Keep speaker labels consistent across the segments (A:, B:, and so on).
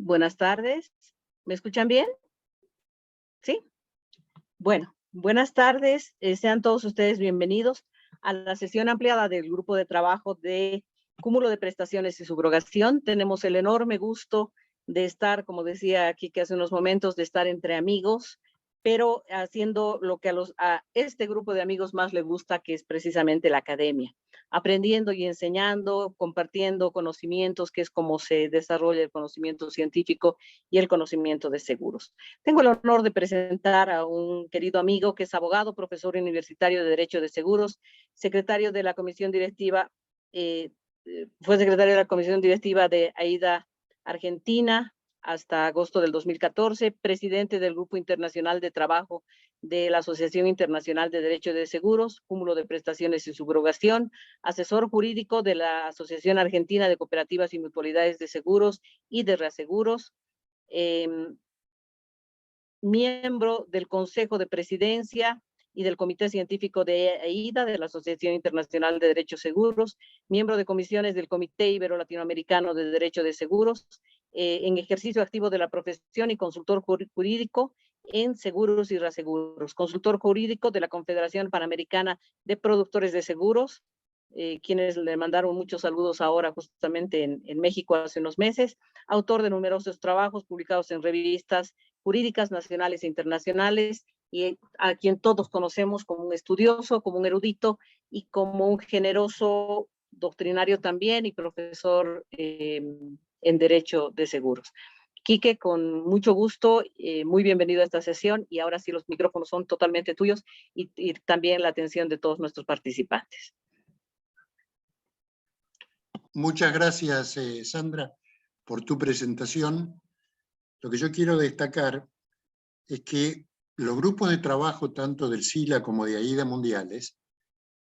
A: Buenas tardes. ¿Me escuchan bien? ¿Sí? Bueno, buenas tardes. Sean todos ustedes bienvenidos a la sesión ampliada del grupo de trabajo de cúmulo de prestaciones y subrogación. Tenemos el enorme gusto de estar, como decía aquí que hace unos momentos, de estar entre amigos, pero haciendo lo que a este grupo de amigos más le gusta, que es precisamente la academia, aprendiendo y enseñando, compartiendo conocimientos, que es como se desarrolla el conocimiento científico y el conocimiento de seguros. Tengo el honor de presentar a un querido amigo que es abogado, profesor universitario de Derecho de Seguros, secretario de la Comisión Directiva, fue secretario de la Comisión Directiva de AIDA Argentina hasta agosto del 2014, presidente del Grupo Internacional de Trabajo de la Asociación Internacional de Derecho de Seguros, cúmulo de prestaciones y subrogación, asesor jurídico de la Asociación Argentina de Cooperativas y Mutualidades de Seguros y de Reaseguros, miembro del Consejo de Presidencia y del Comité Científico de AIDA, de la Asociación Internacional de Derechos Seguros, miembro de comisiones del Comité Ibero-Latinoamericano de Derecho de Seguros, en ejercicio activo de la profesión y consultor jurídico en seguros y reaseguros, consultor jurídico de la Confederación Panamericana de Productores de Seguros, quienes le mandaron muchos saludos ahora justamente en México hace unos meses, autor de numerosos trabajos publicados en revistas jurídicas nacionales e internacionales, y a quien todos conocemos como un estudioso, como un erudito y como un generoso doctrinario también y profesor en Derecho de Seguros. Quique, con mucho gusto, muy bienvenido a esta sesión, y ahora sí los micrófonos son totalmente tuyos y también la atención de todos nuestros participantes.
B: Muchas gracias, Sandra, por tu presentación. Lo que yo quiero destacar es que los grupos de trabajo, tanto del SILA como de AIDA Mundiales,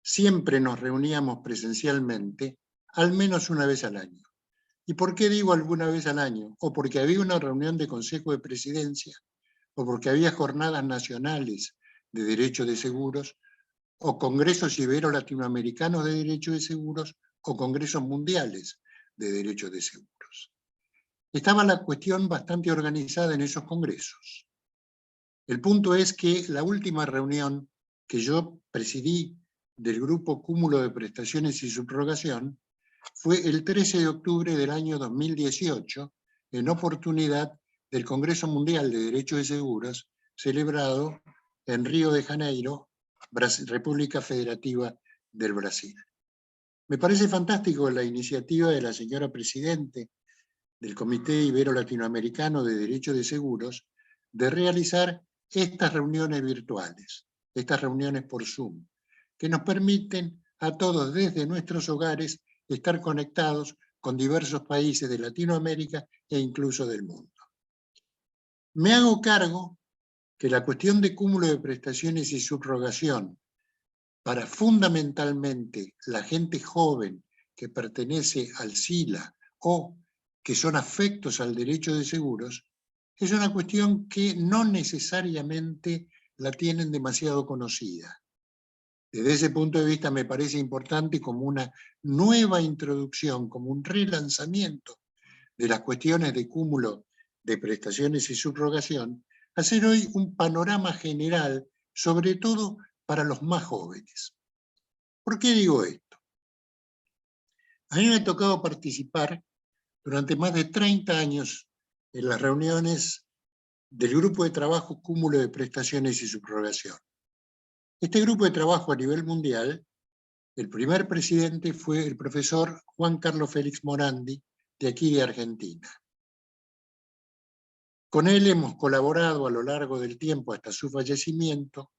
B: siempre nos reuníamos presencialmente al menos una vez al año. ¿Y por qué digo alguna vez al año? O porque había una reunión de Consejo de Presidencia, o porque había jornadas nacionales de derecho de seguros, o congresos ibero-latinoamericanos de derecho de seguros, o congresos mundiales de derecho de seguros. Estaba la cuestión bastante organizada en esos congresos. El punto es que la última reunión que yo presidí del grupo Cúmulo de Prestaciones y Subrogación fue el 13 de octubre del año 2018, en oportunidad del Congreso Mundial de Derecho de Seguros, celebrado en Río de Janeiro, República Federativa del Brasil. Me parece fantástico la iniciativa de la señora Presidente del Comité Ibero-Latinoamericano de Derecho de Seguros de realizar estas reuniones virtuales, estas reuniones por Zoom, que nos permiten a todos desde nuestros hogares estar conectados con diversos países de Latinoamérica e incluso del mundo. Me hago cargo que la cuestión de cúmulo de prestaciones y subrogación para fundamentalmente la gente joven que pertenece al SILA o que son afectos al derecho de seguros, es una cuestión que no necesariamente la tienen demasiado conocida. Desde ese punto de vista me parece importante, como una nueva introducción, como un relanzamiento de las cuestiones de cúmulo de prestaciones y subrogación, hacer hoy un panorama general, sobre todo para los más jóvenes. ¿Por qué digo esto? A mí me ha tocado participar durante más de 30 años en las reuniones del Grupo de Trabajo Cúmulo de Prestaciones y Subrogación. Este grupo de trabajo a nivel mundial, el primer presidente fue el profesor Juan Carlos Félix Morandi, de aquí de Argentina. Con él hemos colaborado a lo largo del tiempo hasta su fallecimiento.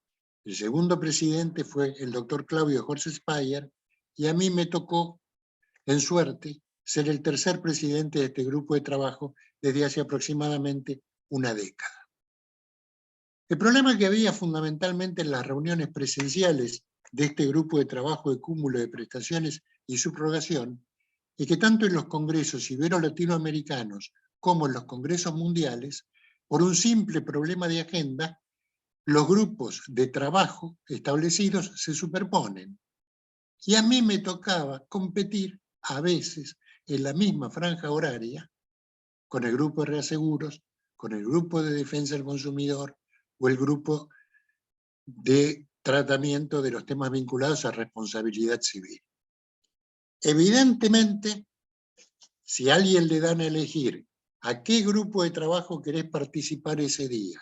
B: El segundo presidente fue el doctor Claudio Jorge Speyer, y a mí me tocó, en suerte, ser el tercer presidente de este grupo de trabajo desde hace aproximadamente una década. El problema que había fundamentalmente en las reuniones presenciales de este grupo de trabajo de cúmulo de prestaciones y subrogación es que tanto en los congresos ibero-latinoamericanos como en los congresos mundiales, por un simple problema de agenda, los grupos de trabajo establecidos se superponen. Y a mí me tocaba competir a veces en la misma franja horaria con el grupo de reaseguros, con el grupo de defensa del consumidor o el grupo de tratamiento de los temas vinculados a responsabilidad civil. Evidentemente, si a alguien le dan a elegir a qué grupo de trabajo querés participar ese día,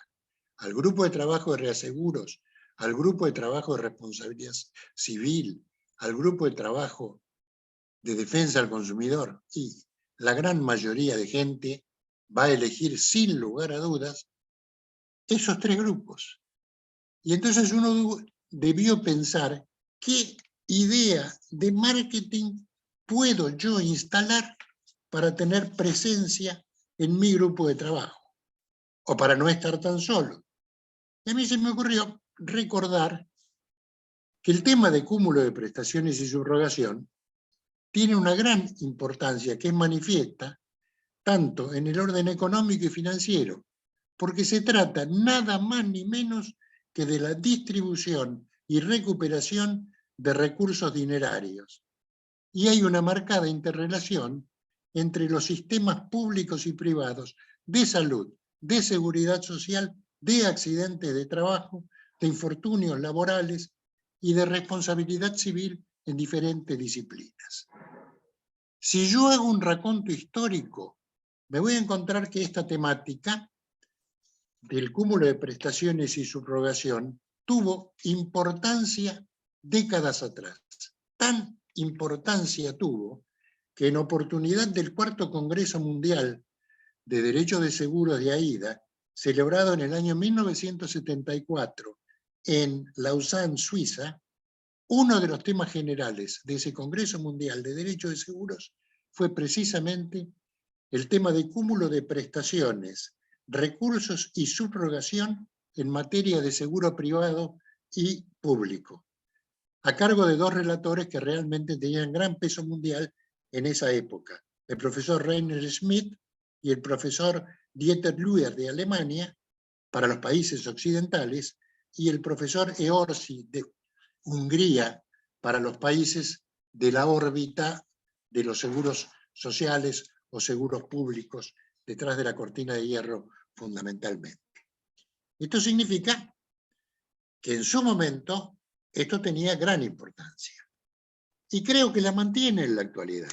B: al grupo de trabajo de reaseguros, al grupo de trabajo de responsabilidad civil, al grupo de trabajo de defensa al consumidor, y la gran mayoría de gente va a elegir sin lugar a dudas esos tres grupos. Y entonces uno debió pensar qué idea de marketing puedo yo instalar para tener presencia en mi grupo de trabajo, o para no estar tan solo. Y a mí se me ocurrió recordar que el tema de cúmulo de prestaciones y subrogación tiene una gran importancia que es manifiesta tanto en el orden económico y financiero, porque se trata nada más ni menos que de la distribución y recuperación de recursos dinerarios. Y hay una marcada interrelación entre los sistemas públicos y privados de salud, de seguridad social, de accidentes de trabajo, de infortunios laborales y de responsabilidad civil en diferentes disciplinas. Si yo hago un raconto histórico, me voy a encontrar que esta temática del cúmulo de prestaciones y subrogación tuvo importancia décadas atrás. Tan importancia tuvo que en oportunidad del Cuarto Congreso Mundial de Derecho de Seguros de AIDA, celebrado en el año 1974 en Lausanne, Suiza, uno de los temas generales de ese Congreso Mundial de Derecho de Seguros fue precisamente el tema de cúmulo de prestaciones, recursos y subrogación en materia de seguro privado y público, a cargo de dos relatores que realmente tenían gran peso mundial en esa época, el profesor Rainer Schmidt y el profesor Dieter Luer de Alemania, para los países occidentales, y el profesor Eorsi de Hungría, para los países de la órbita de los seguros sociales o seguros públicos, detrás de la cortina de hierro fundamentalmente. Esto significa que en su momento esto tenía gran importancia. Y creo que la mantiene en la actualidad.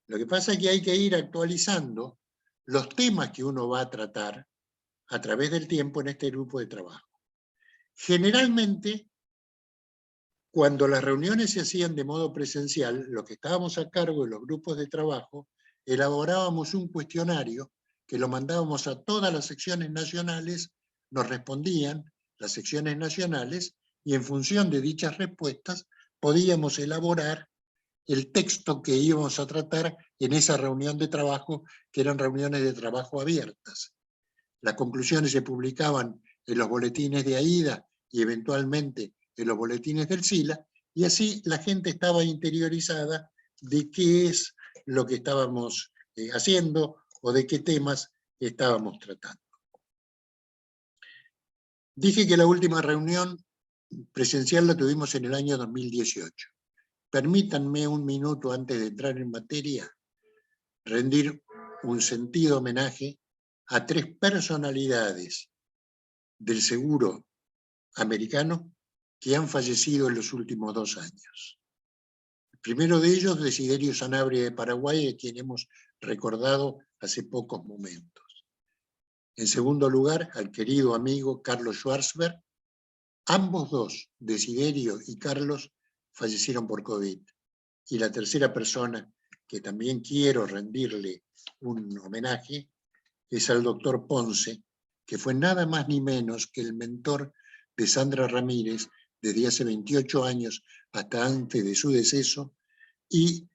B: Lo que pasa es que hay que ir actualizando los temas que uno va a tratar a través del tiempo en este grupo de trabajo. Generalmente, cuando las reuniones se hacían de modo presencial, los que estábamos a cargo de los grupos de trabajo, elaborábamos un cuestionario que lo mandábamos a todas las secciones nacionales, nos respondían las secciones nacionales, y en función de dichas respuestas podíamos elaborar el texto que íbamos a tratar en esa reunión de trabajo, que eran reuniones de trabajo abiertas. Las conclusiones se publicaban en los boletines de AIDA y eventualmente en los boletines del SILA, y así la gente estaba interiorizada de qué es lo que estábamos haciendo o de qué temas estábamos tratando. Dije que la última reunión presencial la tuvimos en el año 2018. Permítanme un minuto antes de entrar en materia, rendir un sentido homenaje a tres personalidades del seguro americano que han fallecido en los últimos 2 años. El primero de ellos, Desiderio Sanabria de Paraguay, a quien hemos recordado hace pocos momentos. En segundo lugar, al querido amigo Carlos Schwarzberg. Ambos dos, Desiderio y Carlos, fallecieron por COVID. Y la tercera persona que también quiero rendirle un homenaje es al doctor Ponce, que fue nada más ni menos que el mentor de Sandra Ramírez desde hace 28 años hasta antes de su deceso, y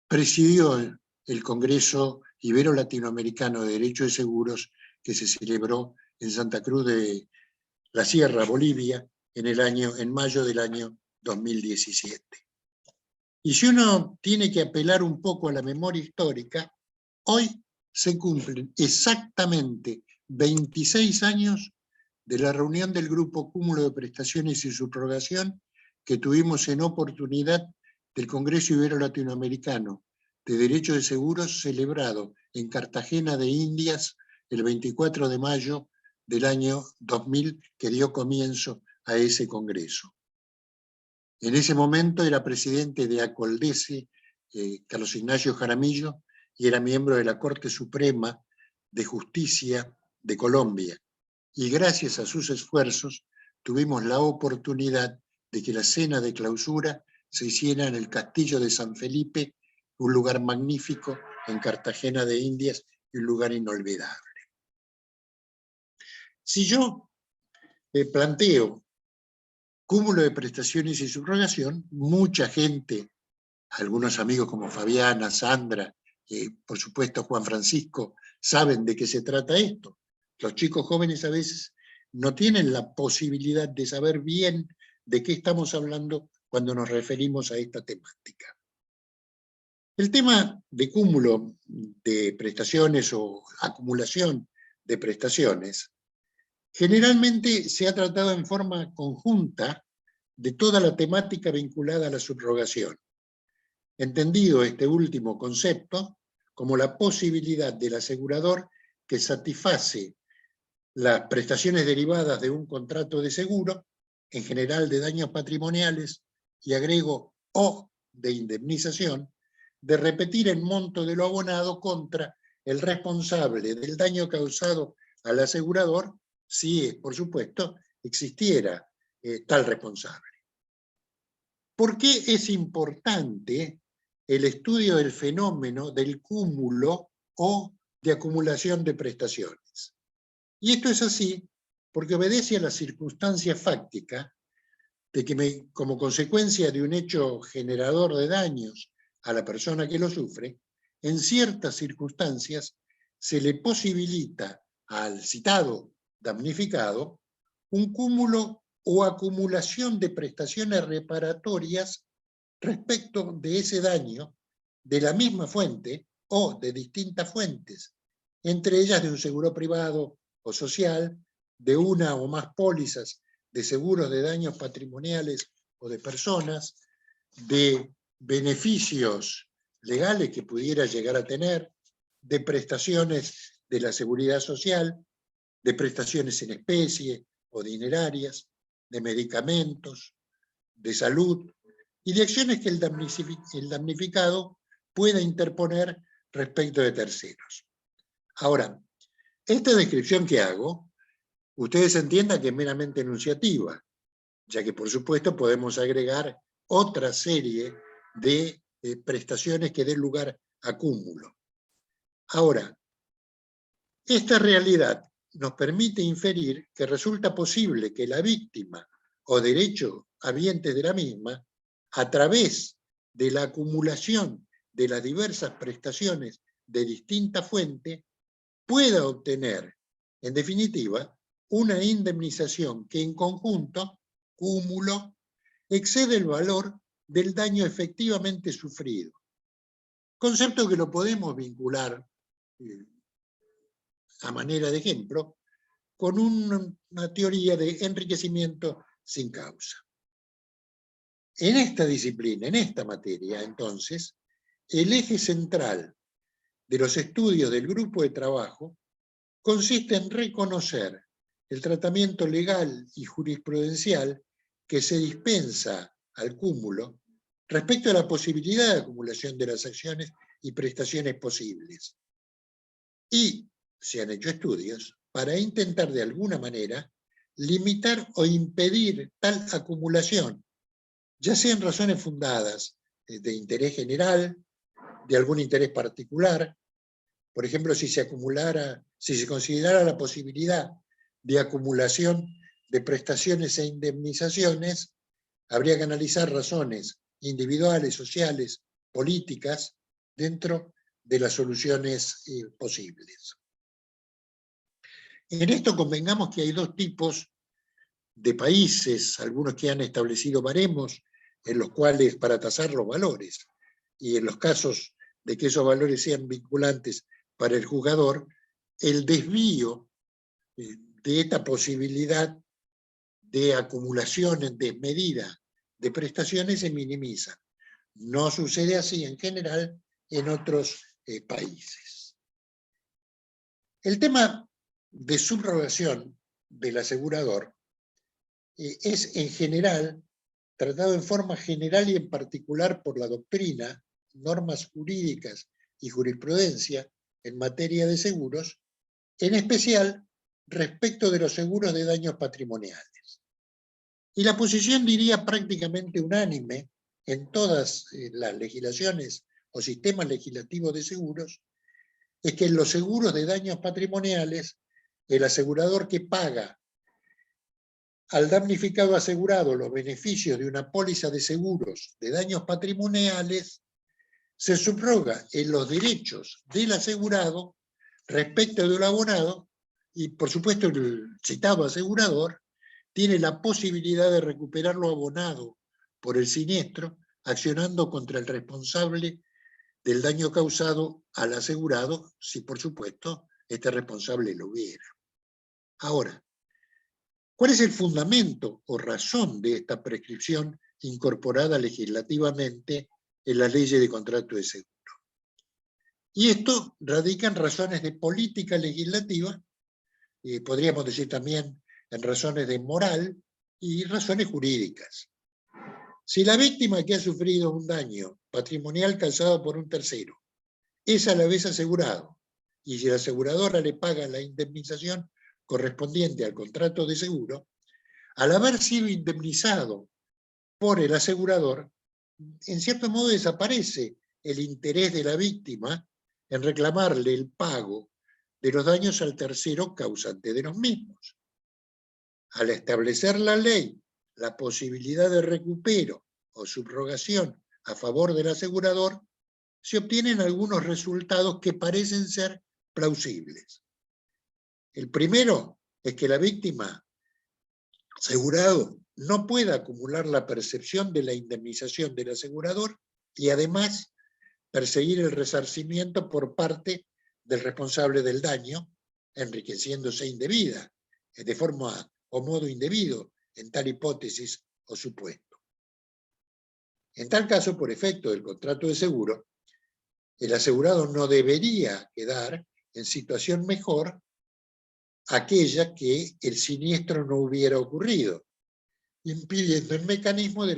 B: presidió el Congreso Ibero-Latinoamericano de Derecho de Seguros que se celebró en Santa Cruz de la Sierra, Bolivia, en mayo del año 2017. Y si uno tiene que apelar un poco a la memoria histórica, hoy se cumplen exactamente 26 años de la reunión del Grupo Cúmulo de Prestaciones y Subrogación que tuvimos en oportunidad del Congreso Ibero-Latinoamericano de Derecho de Seguros celebrado en Cartagena de Indias el 24 de mayo del año 2000, que dio comienzo a ese congreso. En ese momento era presidente de Acoldese, Carlos Ignacio Jaramillo, y era miembro de la Corte Suprema de Justicia de Colombia. Y gracias a sus esfuerzos tuvimos la oportunidad de que la cena de clausura se hiciera en el Castillo de San Felipe, un lugar magnífico en Cartagena de Indias y un lugar inolvidable. Si yo planteo cúmulo de prestaciones y subrogación, mucha gente, algunos amigos como Fabiana, Sandra, por supuesto Juan Francisco, saben de qué se trata esto. Los chicos jóvenes a veces no tienen la posibilidad de saber bien de qué estamos hablando cuando nos referimos a esta temática. El tema de cúmulo de prestaciones o acumulación de prestaciones generalmente se ha tratado en forma conjunta de toda la temática vinculada a la subrogación, entendido este último concepto como la posibilidad del asegurador que satisface las prestaciones derivadas de un contrato de seguro, en general de daños patrimoniales, y agrego o de indemnización, de repetir el monto de lo abonado contra el responsable del daño causado al asegurador, si, por supuesto, existiera tal responsable. ¿Por qué es importante el estudio del fenómeno del cúmulo o de acumulación de prestaciones? Y esto es así porque obedece a la circunstancia fáctica de que como consecuencia de un hecho generador de daños a la persona que lo sufre, en ciertas circunstancias se le posibilita al citado damnificado un cúmulo o acumulación de prestaciones reparatorias respecto de ese daño de la misma fuente o de distintas fuentes, entre ellas de un seguro privado o social, de una o más pólizas de seguros de daños patrimoniales o de personas, de beneficios legales que pudiera llegar a tener, de prestaciones de la seguridad social, de prestaciones en especie o dinerarias, de medicamentos, de salud y de acciones que el damnificado pueda interponer respecto de terceros. Ahora, esta descripción que hago, ustedes entiendan que es meramente enunciativa, ya que por supuesto podemos agregar otra serie de prestaciones que den lugar a cúmulo. Ahora, esta realidad nos permite inferir que resulta posible que la víctima o derecho habiente de la misma, a través de la acumulación de las diversas prestaciones de distinta fuente, pueda obtener, en definitiva, una indemnización que en conjunto, cúmulo, excede el valor del daño efectivamente sufrido. Concepto que lo podemos vincular, a manera de ejemplo, con una teoría de enriquecimiento sin causa. En esta disciplina, en esta materia, entonces, el eje central de los estudios del grupo de trabajo consiste en reconocer el tratamiento legal y jurisprudencial que se dispensa al cúmulo respecto a la posibilidad de acumulación de las acciones y prestaciones posibles. Y se han hecho estudios para intentar de alguna manera limitar o impedir tal acumulación, ya sean razones fundadas de interés general, de algún interés particular. Por ejemplo, si se considerara la posibilidad de acumulación de prestaciones e indemnizaciones, habría que analizar razones individuales, sociales, políticas, dentro de las soluciones posibles. En esto convengamos que hay dos tipos de países, algunos que han establecido baremos en los cuales para tasar los valores, y en los casos de que esos valores sean vinculantes para el juzgador, el desvío de esta posibilidad de acumulación desmedida de prestaciones se minimiza. No sucede así en general en otros países. El tema de subrogación del asegurador es en general tratado en forma general y en particular por la doctrina, normas jurídicas y jurisprudencia en materia de seguros, en especial respecto de los seguros de daños patrimoniales. Y la posición, diría, prácticamente unánime en todas las legislaciones o sistemas legislativos de seguros, es que en los seguros de daños patrimoniales, el asegurador que paga al damnificado asegurado los beneficios de una póliza de seguros de daños patrimoniales se subroga en los derechos del asegurado respecto del abonado y, por supuesto, el citado asegurador tiene la posibilidad de recuperar lo abonado por el siniestro accionando contra el responsable del daño causado al asegurado, si por supuesto este responsable lo hubiera. Ahora, ¿cuál es el fundamento o razón de esta prescripción incorporada legislativamente en las leyes de contrato de seguro? Y esto radica en razones de política legislativa, podríamos decir también en razones de moral y razones jurídicas. Si la víctima que ha sufrido un daño patrimonial causado por un tercero es a la vez asegurado, y si la aseguradora le paga la indemnización correspondiente al contrato de seguro, al haber sido indemnizado por el asegurador, en cierto modo desaparece el interés de la víctima en reclamarle el pago de los daños al tercero causante de los mismos. Al establecer la ley la posibilidad de recupero o subrogación a favor del asegurador, se obtienen algunos resultados que parecen ser plausibles. El primero es que la víctima asegurado no pueda acumular la percepción de la indemnización del asegurador y además perseguir el resarcimiento por parte del responsable del daño, enriqueciéndose indebida, de forma o modo indebido, en tal hipótesis o supuesto. En tal caso, por efecto del contrato de seguro, el asegurado no debería quedar en situación mejor aquella que el siniestro no hubiera ocurrido, impidiendo el mecanismo de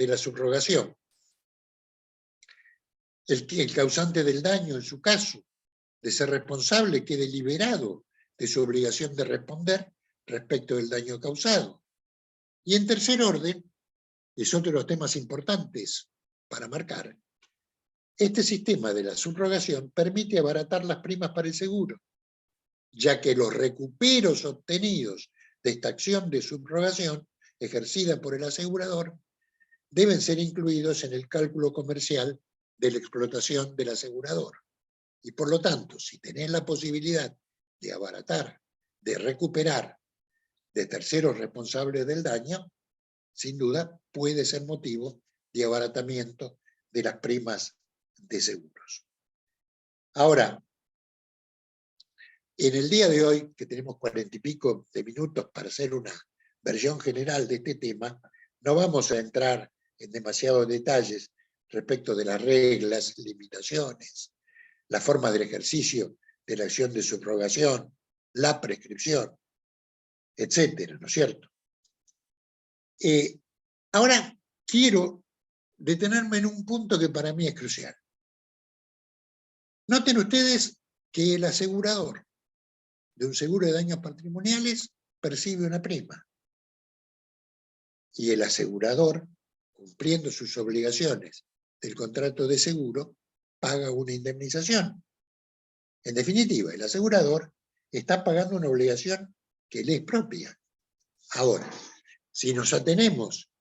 B: la subrogación. El causante del daño, en su caso, de ser responsable, quede liberado de su obligación de responder respecto del daño causado. Y en tercer orden, es otro de los temas importantes para marcar, este sistema de la subrogación permite abaratar las primas para el seguro, ya que los recuperos obtenidos de esta acción de subrogación ejercida por el asegurador deben ser incluidos en el cálculo comercial de la explotación del asegurador. Y por lo tanto, si tenés la posibilidad de abaratar, de recuperar de terceros responsables del daño, sin duda puede ser motivo de abaratamiento de las primas de seguros. Ahora, en el día de hoy, que tenemos 40 y pico de minutos para hacer una versión general de este tema, no vamos a entrar en demasiados detalles respecto de las reglas, limitaciones, la forma del ejercicio de la acción de subrogación, la prescripción, etcétera, ¿no es cierto? Ahora quiero detenerme en un punto que para mí es crucial. Noten ustedes que el asegurador de un seguro de daños patrimoniales percibe una prima. Y el asegurador, cumpliendo sus obligaciones del contrato de seguro, paga una indemnización. En definitiva, el asegurador está pagando una obligación que le es propia. Ahora, si nos atenemos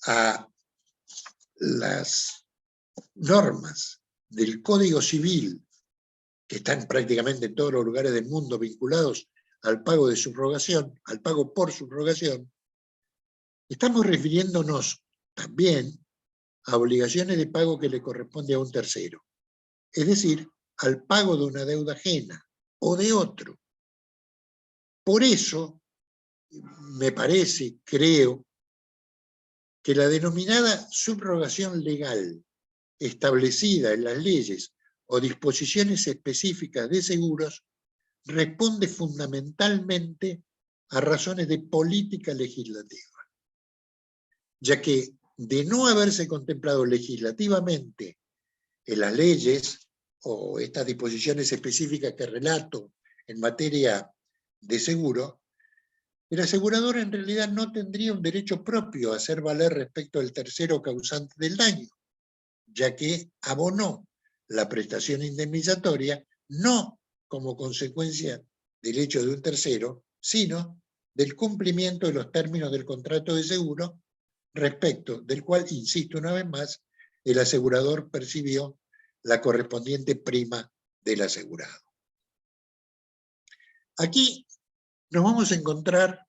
B: a las normas del Código Civil, que están prácticamente en todos los lugares del mundo vinculados al pago de subrogación, al pago por subrogación, estamos refiriéndonos también a obligaciones de pago que le corresponde a un tercero, es decir, al pago de una deuda ajena o de otro. Por eso, me parece, creo, que la denominada subrogación legal establecida en las leyes o disposiciones específicas de seguros responde fundamentalmente a razones de política legislativa, ya que de no haberse contemplado legislativamente en las leyes o estas disposiciones específicas que relato en materia de seguro, el asegurador en realidad no tendría un derecho propio a hacer valer respecto al tercero causante del daño, ya que abonó la prestación indemnizatoria no como consecuencia del hecho de un tercero, sino del cumplimiento de los términos del contrato de seguro, respecto del cual, insisto una vez más, el asegurador percibió la correspondiente prima del asegurado. Aquí nos vamos a encontrar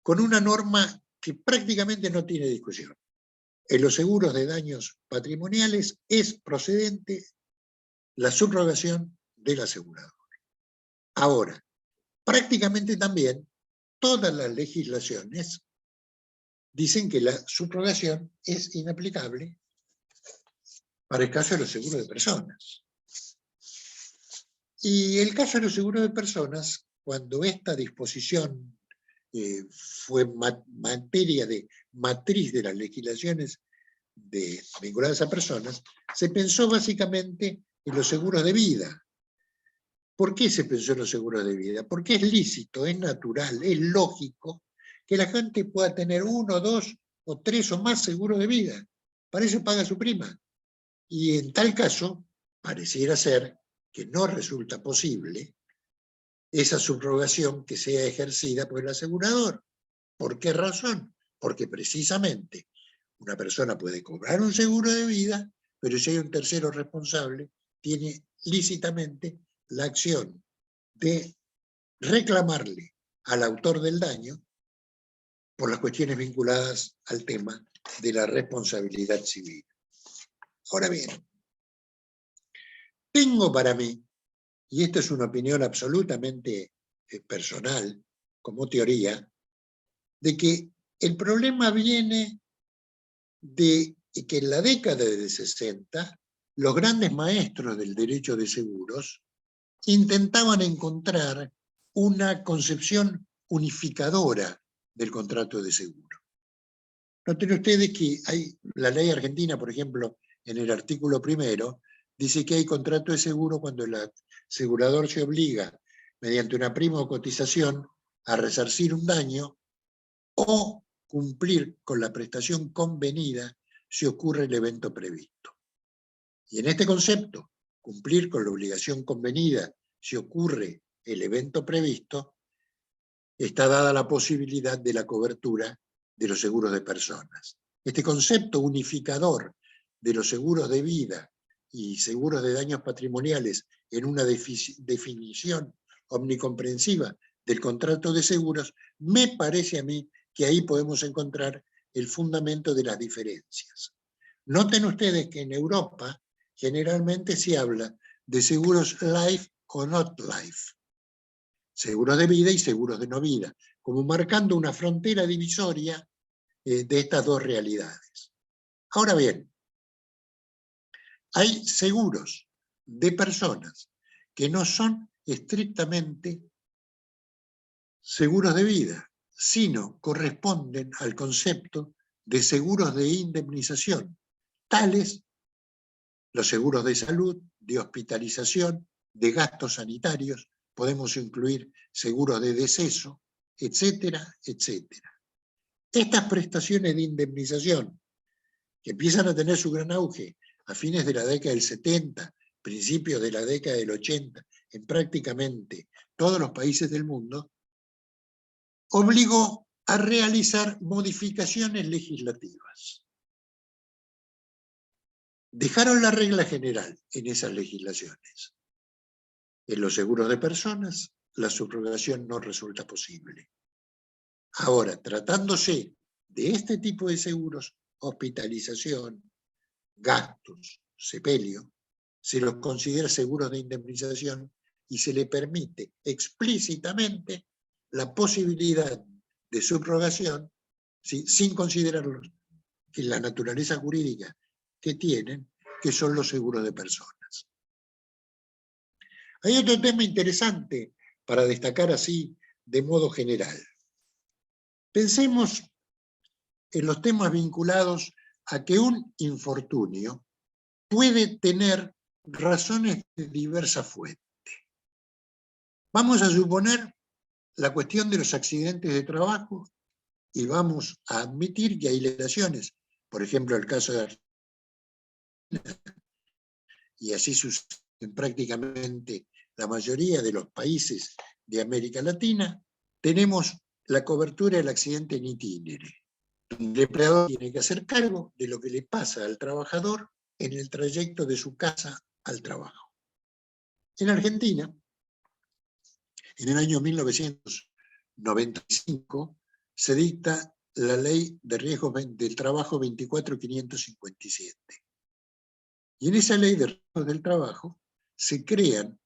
B: con una norma que prácticamente no tiene discusión. En los seguros de daños patrimoniales es procedente la subrogación del asegurador. Ahora, prácticamente también todas las legislaciones dicen que la subrogación es inaplicable para el caso de los seguros de personas. Y el caso de los seguros de personas, cuando esta disposición fue materia de matriz de las legislaciones vinculadas a personas, se pensó básicamente en los seguros de vida. ¿Por qué se pensó en los seguros de vida? Porque es lícito, es natural, es lógico que la gente pueda tener 1, 2 o 3 o más seguros de vida. Para eso paga su prima. Y en tal caso, pareciera ser que no resulta posible esa subrogación que sea ejercida por el asegurador. ¿Por qué razón? Porque precisamente una persona puede cobrar un seguro de vida, pero si hay un tercero responsable, tiene lícitamente la acción de reclamarle al autor del daño por las cuestiones vinculadas al tema de la responsabilidad civil. Ahora bien, tengo para mí, y esta es una opinión absolutamente personal, como teoría, de que el problema viene de que en la década de 60 los grandes maestros del derecho de seguros intentaban encontrar una concepción unificadora del contrato de seguro. Noten ustedes que hay la ley argentina, por ejemplo, en el artículo 1, dice que hay contrato de seguro cuando el asegurador se obliga, mediante una prima o cotización, a resarcir un daño o cumplir con la prestación convenida si ocurre el evento previsto. Y en este concepto, cumplir con la obligación convenida si ocurre el evento previsto, está dada la posibilidad de la cobertura de los seguros de personas. Este concepto unificador de los seguros de vida y seguros de daños patrimoniales en una definición omnicomprensiva del contrato de seguros, me parece a mí que ahí podemos encontrar el fundamento de las diferencias. Noten ustedes que en Europa generalmente se habla de seguros life o not life, seguros de vida y seguros de no vida, como marcando una frontera divisoria de estas dos realidades. Ahora bien, hay seguros de personas que no son estrictamente seguros de vida, sino corresponden al concepto de seguros de indemnización, tales los seguros de salud, de hospitalización, de gastos sanitarios, podemos incluir seguros de deceso, etcétera, etcétera. Estas prestaciones de indemnización, que empiezan a tener su gran auge a fines de la década del 70, principios de la década del 80, en prácticamente todos los países del mundo, obligó a realizar modificaciones legislativas. Dejaron la regla general en esas legislaciones. En los seguros de personas, la subrogación no resulta posible. Ahora, tratándose de este tipo de seguros, hospitalización, gastos, sepelio, se los considera seguros de indemnización y se le permite explícitamente la posibilidad de subrogación, ¿sí?, sin considerar que la naturaleza jurídica que tienen, que son los seguros de personas. Hay otro tema interesante para destacar así de modo general. Pensemos en los temas vinculados a que un infortunio puede tener razones de diversa fuente. Vamos a suponer la cuestión de los accidentes de trabajo y vamos a admitir que hay lesiones, por ejemplo, el caso de Argentina, y así sucede en prácticamente la mayoría de los países de América Latina, tenemos la cobertura del accidente en itinere. El empleador tiene que hacer cargo de lo que le pasa al trabajador en el trayecto de su casa al trabajo. En Argentina, en el año 1995, se dicta la Ley de Riesgos del Trabajo 24557. Y en esa Ley de Riesgos del Trabajo se crean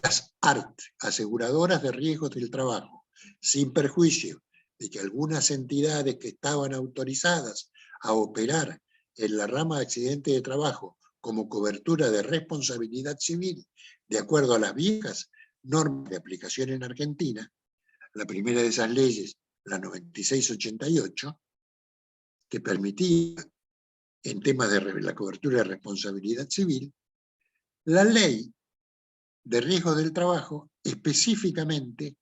B: las ART, aseguradoras de riesgos del trabajo, sin perjuicio de que algunas entidades que estaban autorizadas a operar en la rama de accidente de trabajo como cobertura de responsabilidad civil, de acuerdo a las viejas normas de aplicación en Argentina, la primera de esas leyes, la 9688, que permitía en temas de la cobertura de responsabilidad civil, la ley de riesgos del trabajo específicamente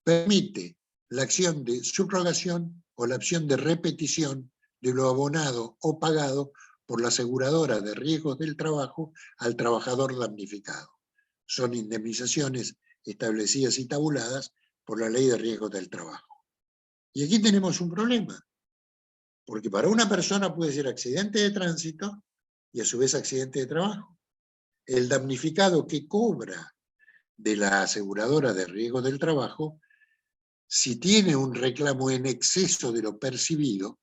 B: permite la acción de subrogación o la acción de repetición de lo abonado o pagado por la aseguradora de riesgos del trabajo al trabajador damnificado. Son indemnizaciones establecidas y tabuladas por la Ley de Riesgos del Trabajo. Y aquí tenemos un problema, porque para una persona puede ser accidente de tránsito y a su vez accidente de trabajo. El damnificado que cobra de la aseguradora de riesgos del trabajo, si tiene un reclamo en exceso de lo percibido,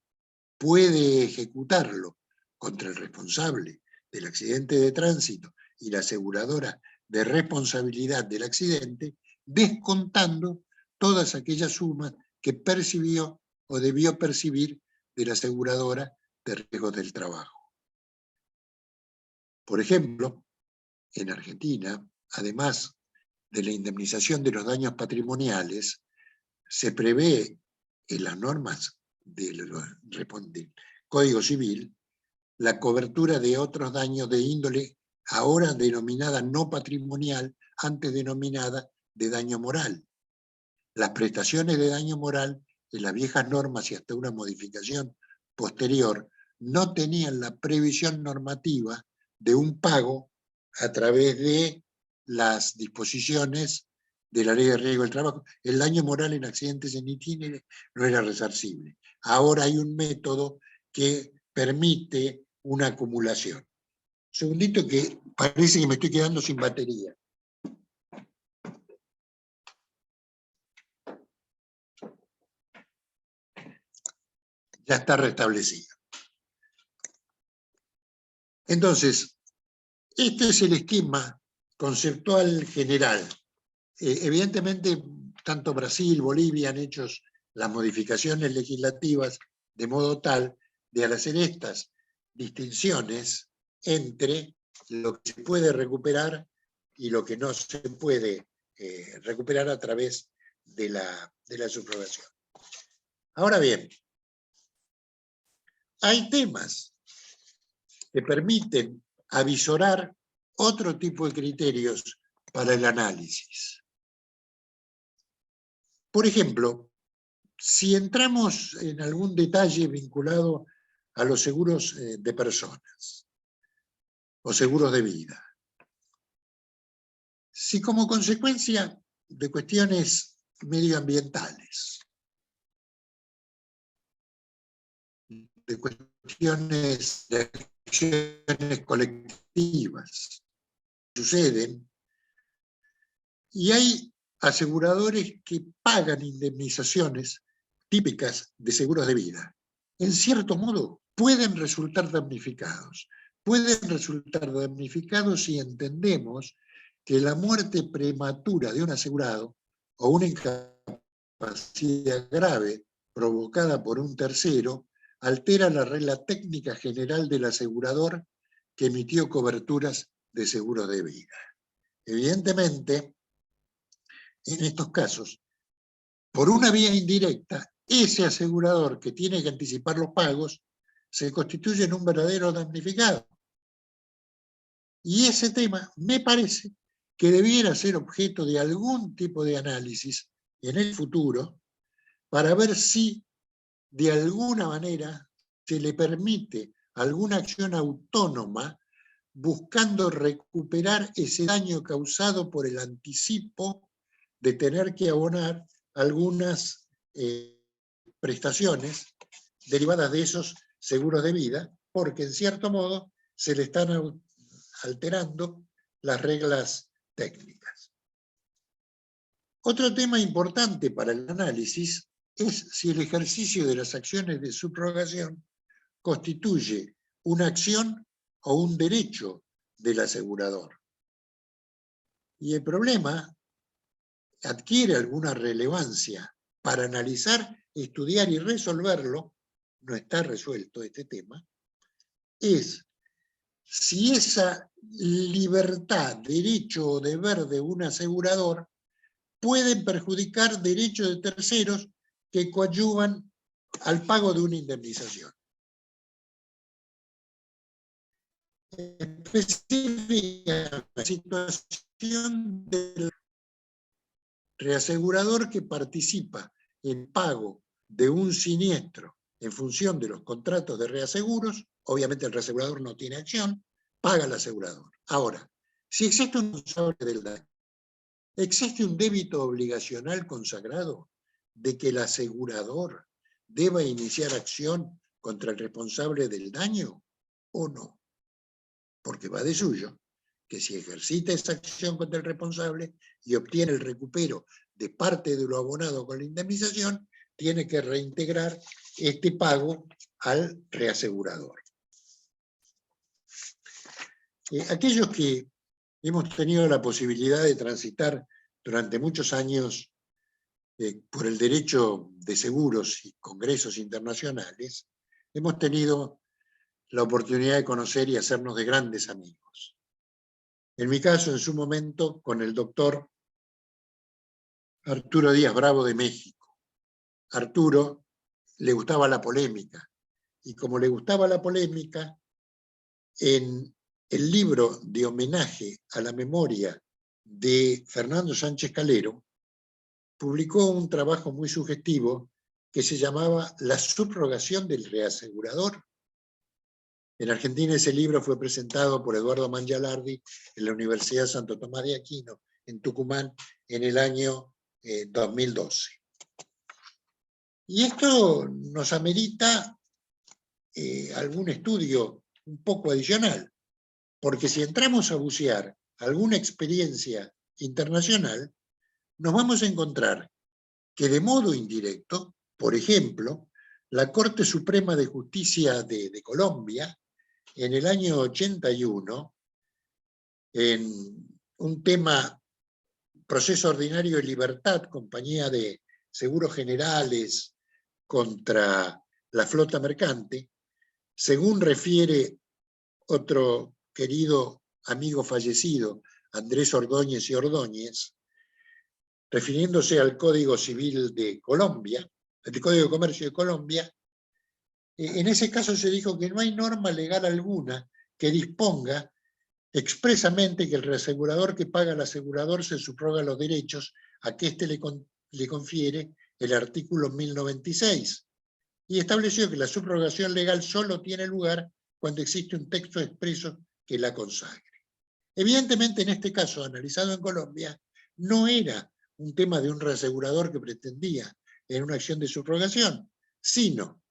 B: puede ejecutarlo contra el responsable del accidente de tránsito y la aseguradora de responsabilidad del accidente, descontando todas aquellas sumas que percibió o debió percibir de la aseguradora de riesgos del trabajo. Por ejemplo, en Argentina, además de la indemnización de los daños patrimoniales, se prevé en las normas del Código Civil la cobertura de otros daños de índole ahora denominada no patrimonial, antes denominada de daño moral. Las prestaciones de daño moral en las viejas normas y hasta una modificación posterior no tenían la previsión normativa de un pago a través de las disposiciones de la Ley de Riesgo del Trabajo. El daño moral en accidentes en itinere no era resarcible. Ahora hay un método que permite una acumulación. Un segundito que parece que me estoy quedando sin batería. Ya está restablecido. Entonces, este es el esquema conceptual general. Evidentemente, tanto Brasil, Bolivia han hecho las modificaciones legislativas de modo tal de al hacer estas distinciones entre lo que se puede recuperar y lo que no se puede recuperar a través de la subrogación. Ahora bien, hay temas que permiten avisorar otro tipo de criterios para el análisis. Por ejemplo, si entramos en algún detalle vinculado a los seguros de personas o seguros de vida, si como consecuencia de cuestiones medioambientales, de cuestiones de acciones colectivas suceden, y hay aseguradores que pagan indemnizaciones típicas de seguros de vida, en cierto modo pueden resultar damnificados. Pueden resultar damnificados si entendemos que la muerte prematura de un asegurado o una incapacidad grave provocada por un tercero altera la regla técnica general del asegurador que emitió coberturas de seguros de vida. Evidentemente, en estos casos, por una vía indirecta, ese asegurador que tiene que anticipar los pagos se constituye en un verdadero damnificado. Y ese tema me parece que debiera ser objeto de algún tipo de análisis en el futuro para ver si de alguna manera se le permite alguna acción autónoma buscando recuperar ese daño causado por el anticipo de tener que abonar algunas prestaciones derivadas de esos seguros de vida, porque en cierto modo se le están alterando las reglas técnicas. Otro tema importante para el análisis es si el ejercicio de las acciones de subrogación constituye una acción o un derecho del asegurador. Y el problema adquiere alguna relevancia para analizar, estudiar y resolverlo, no está resuelto este tema, es si esa libertad, derecho o deber de un asegurador pueden perjudicar derechos de terceros que coadyuvan al pago de una indemnización. Específica la situación del reasegurador que participa en pago de un siniestro en función de los contratos de reaseguros. Obviamente el reasegurador no tiene acción, paga el asegurador. Ahora, si existe un responsable del daño, ¿existe un débito obligacional consagrado de que el asegurador deba iniciar acción contra el responsable del daño o no? Porque va de suyo que si ejercita esa acción contra el responsable y obtiene el recupero de parte de lo abonado con la indemnización, tiene que reintegrar este pago al reasegurador. Aquellos que hemos tenido la posibilidad de transitar durante muchos años por el derecho de seguros y congresos internacionales, hemos tenido la oportunidad de conocer y hacernos de grandes amigos. En mi caso, en su momento, con el doctor Arturo Díaz Bravo de México. Arturo le gustaba la polémica, y como le gustaba la polémica, en el libro de homenaje a la memoria de Fernando Sánchez Calero, publicó un trabajo muy sugestivo que se llamaba La subrogación del reasegurador. En Argentina ese libro fue presentado por Eduardo Mangialardi en la Universidad Santo Tomás de Aquino, en Tucumán, en el año 2012. Y esto nos amerita algún estudio un poco adicional, porque si entramos a bucear alguna experiencia internacional, nos vamos a encontrar que de modo indirecto, por ejemplo, la Corte Suprema de Justicia de Colombia, en el año 81, en un tema proceso ordinario de libertad, compañía de seguros generales contra la flota mercante, según refiere otro querido amigo fallecido, Andrés Ordóñez y Ordóñez, refiriéndose al Código Civil de Colombia, el Código de Comercio de Colombia, en ese caso se dijo que no hay norma legal alguna que disponga expresamente que el reasegurador que paga al asegurador se subroga los derechos a que éste le confiere el artículo 1096, y estableció que la subrogación legal solo tiene lugar cuando existe un texto expreso que la consagre. Evidentemente, en este caso, analizado en Colombia, no era un tema de un reasegurador que pretendía en una acción de subrogación, sino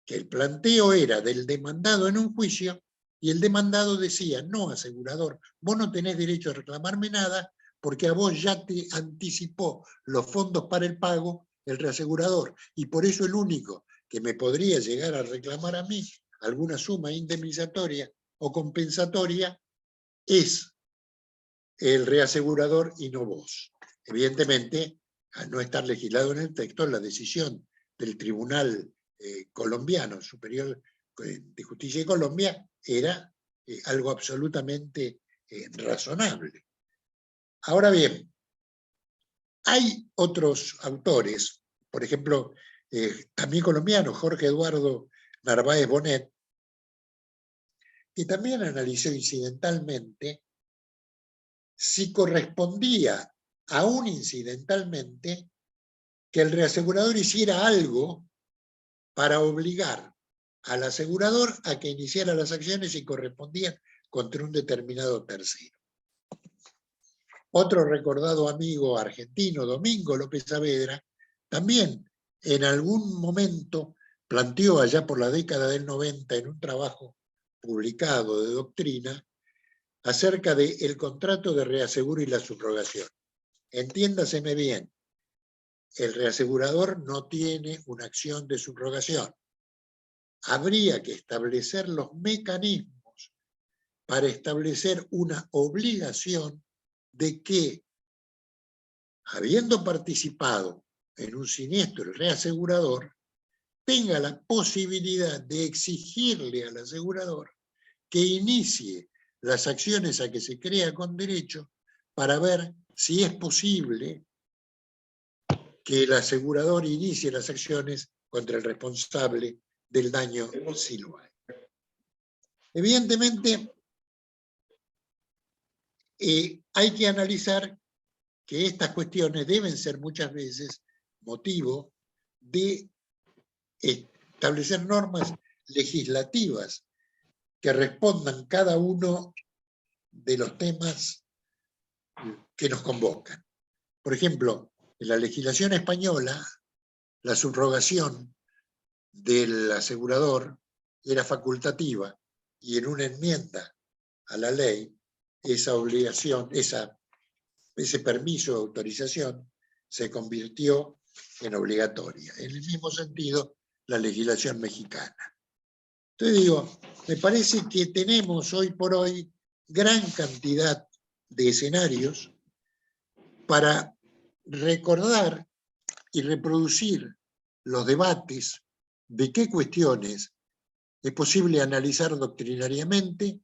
B: que el planteo era del demandado en un juicio y el demandado decía: no, asegurador, vos no tenés derecho a reclamarme nada porque a vos ya te anticipó los fondos para el pago el reasegurador, y por eso el único que me podría llegar a reclamar a mí alguna suma indemnizatoria o compensatoria es el reasegurador y no vos. Evidentemente, al no estar legislado en el texto, la decisión del Tribunal colombiano, Superior de Justicia de Colombia, era algo absolutamente razonable. Ahora bien, hay otros autores, por ejemplo, también colombiano, Jorge Eduardo Narváez Bonet, que también analizó incidentalmente si correspondía, aún incidentalmente, que el reasegurador hiciera algo para obligar al asegurador a que iniciara las acciones si correspondían contra un determinado tercero. Otro recordado amigo argentino, Domingo López Saavedra, también en algún momento planteó allá por la década del 90 en un trabajo publicado de doctrina acerca del contrato de reaseguro y la subrogación. Entiéndaseme bien, el reasegurador no tiene una acción de subrogación. Habría que establecer los mecanismos para establecer una obligación de que, habiendo participado en un siniestro el reasegurador, tenga la posibilidad de exigirle al asegurador que inicie las acciones a que se crea con derecho para ver si es posible que el asegurador inicie las acciones contra el responsable del daño si lo hay. Evidentemente, hay que analizar que estas cuestiones deben ser muchas veces motivo de establecer normas legislativas que respondan cada uno de los temas que nos convocan. Por ejemplo, en la legislación española, la subrogación del asegurador era facultativa y en una enmienda a la ley, esa obligación, ese permiso de autorización se convirtió en obligatoria. En el mismo sentido, la legislación mexicana. Entonces digo, me parece que tenemos hoy por hoy gran cantidad de escenarios para recordar y reproducir los debates de qué cuestiones es posible analizar doctrinariamente,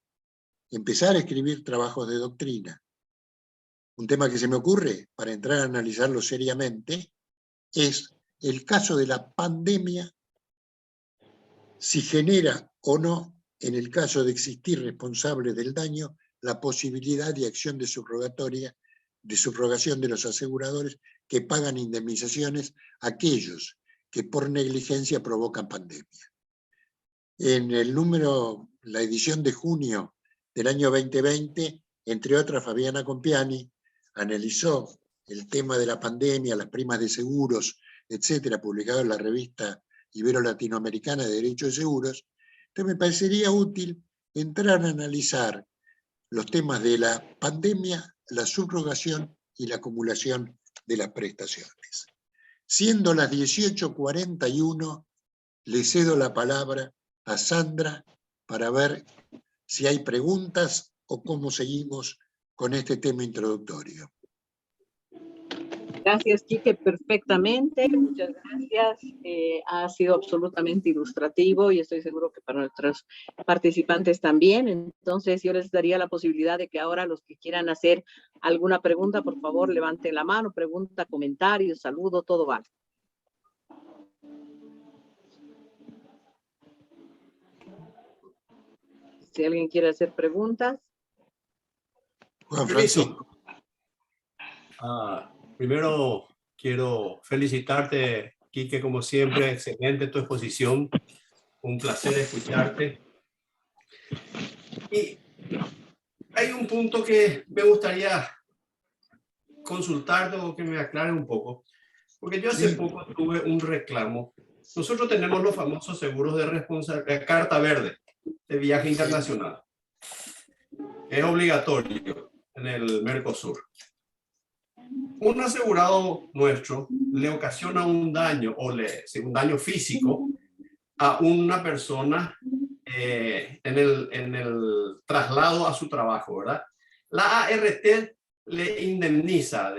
B: empezar a escribir trabajos de doctrina. Un tema que se me ocurre, para entrar a analizarlo seriamente, es el caso de la pandemia, si genera o no, en el caso de existir responsables del daño, la posibilidad de acción de subrogación de los aseguradores que pagan indemnizaciones a aquellos que por negligencia provocan pandemia. En el número, la edición de junio del año 2020, entre otras, Fabiana Compiani analizó el tema de la pandemia, las primas de seguros, etcétera, publicado en la revista Ibero-Latinoamericana de Derecho de Seguros. Entonces me parecería útil entrar a analizar los temas de la pandemia, la subrogación y la acumulación de las prestaciones. Siendo las 18:41, le cedo la palabra a Sandra para ver si hay preguntas o cómo seguimos con este tema introductorio.
A: Gracias, Quique, perfectamente. Muchas gracias. Ha sido absolutamente ilustrativo y estoy seguro que para nuestros participantes también. Entonces, yo les daría la posibilidad de que ahora los que quieran hacer alguna pregunta, por favor, levanten la mano, pregunta, comentario, saludo, todo vale. Si alguien quiere hacer preguntas.
B: Juan Francisco.
C: Primero quiero felicitarte, Quique, como siempre, excelente tu exposición, un placer escucharte. Y hay un punto que me gustaría consultarte o que me aclare un poco, porque yo hace poco tuve un reclamo. Nosotros tenemos los famosos seguros de responsabilidad, carta verde de viaje internacional. Es obligatorio en el Mercosur. Un asegurado nuestro le ocasiona un daño un daño físico a una persona en el traslado a su trabajo, ¿verdad? La ART le indemniza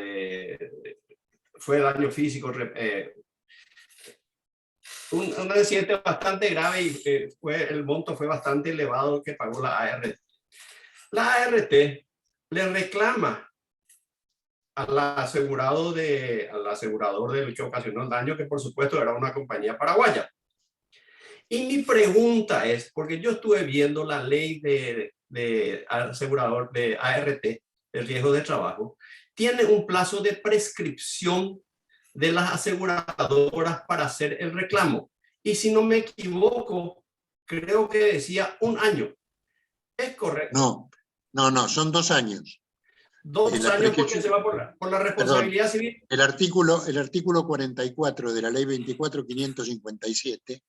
C: fue daño físico, un accidente bastante grave y el monto fue bastante elevado que pagó la ART. La ART le reclama al asegurador del que ocasionó el daño, que por supuesto era una compañía paraguaya. Y mi pregunta es, porque yo estuve viendo la ley de asegurador de ART, el riesgo de trabajo, tiene un plazo de prescripción de las aseguradoras para hacer el reclamo. Y si no me equivoco, creo que decía 1 año. ¿Es correcto?
B: No, son 2 años.
C: 2 años porque se va por la responsabilidad civil.
B: El artículo 44 de la ley 24.557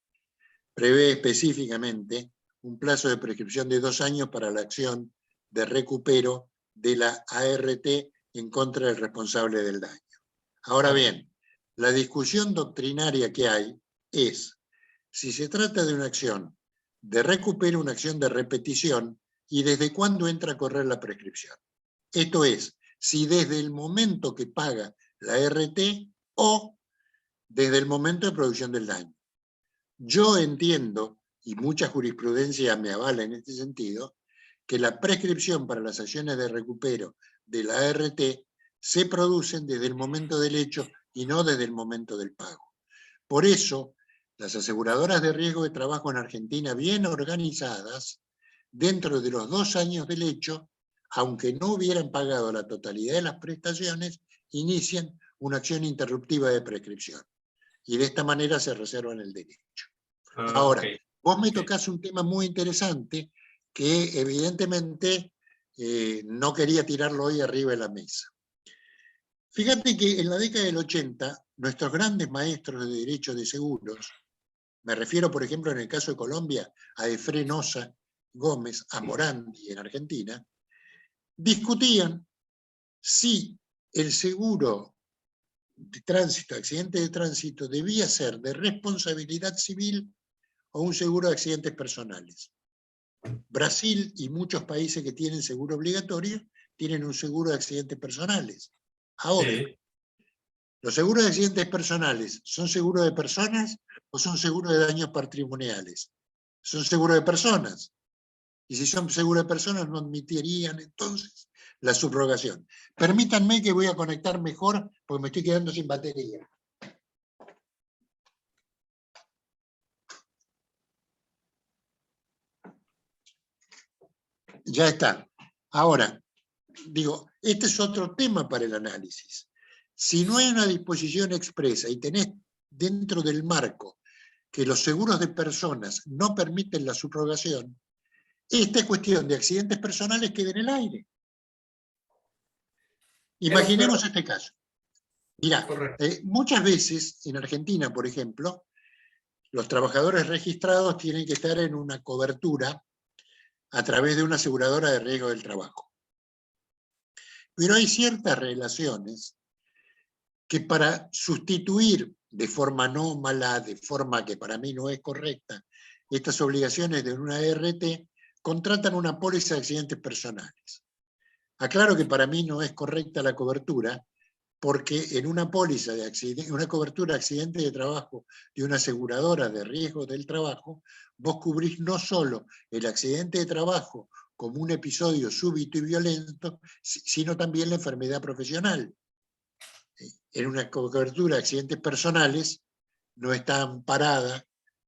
B: prevé específicamente un plazo de prescripción de 2 años para la acción de recupero de la ART en contra del responsable del daño. Ahora bien, la discusión doctrinaria que hay es si se trata de una acción de recupero, una acción de repetición, y desde cuándo entra a correr la prescripción. Esto es, si desde el momento que paga la ART o desde el momento de producción del daño. Yo entiendo, y mucha jurisprudencia me avala en este sentido, que la prescripción para las acciones de recupero de la ART se producen desde el momento del hecho y no desde el momento del pago. Por eso, las aseguradoras de riesgo de trabajo en Argentina, bien organizadas, dentro de los 2 años del hecho, aunque no hubieran pagado la totalidad de las prestaciones, inician una acción interruptiva de prescripción. Y de esta manera se reservan el derecho. Ahora, vos me tocás un tema muy interesante que evidentemente no quería tirarlo hoy arriba de la mesa. Fíjate que en la década del 80, nuestros grandes maestros de derecho de seguros, me refiero por ejemplo en el caso de Colombia a Efrén Osa Gómez, a Morandi en Argentina, discutían si el seguro de tránsito, accidente de tránsito, debía ser de responsabilidad civil o un seguro de accidentes personales. Brasil y muchos países que tienen seguro obligatorio tienen un seguro de accidentes personales. Ahora, ¿los seguros de accidentes personales son seguros de personas o son seguros de daños patrimoniales? Son seguros de personas. Y si son seguros de personas, no admitirían entonces la subrogación. Permítanme que voy a conectar mejor porque me estoy quedando sin batería. Ya está. Ahora, digo, este es otro tema para el análisis. Si no hay una disposición expresa y tenés dentro del marco que los seguros de personas no permiten la subrogación, esta cuestión de accidentes personales queda en el aire. Imaginemos este caso. Mirá, muchas veces en Argentina, por ejemplo, los trabajadores registrados tienen que estar en una cobertura a través de una aseguradora de riesgo del trabajo. Pero hay ciertas relaciones que para sustituir de forma anómala, de forma que para mí no es correcta, estas obligaciones de una ART, contratan una póliza de accidentes personales. Aclaro que para mí no es correcta la cobertura, porque en una póliza de accidente, una cobertura de accidente de trabajo de una aseguradora de riesgo del trabajo, vos cubrís no solo el accidente de trabajo como un episodio súbito y violento, sino también la enfermedad profesional. En una cobertura de accidentes personales no está amparada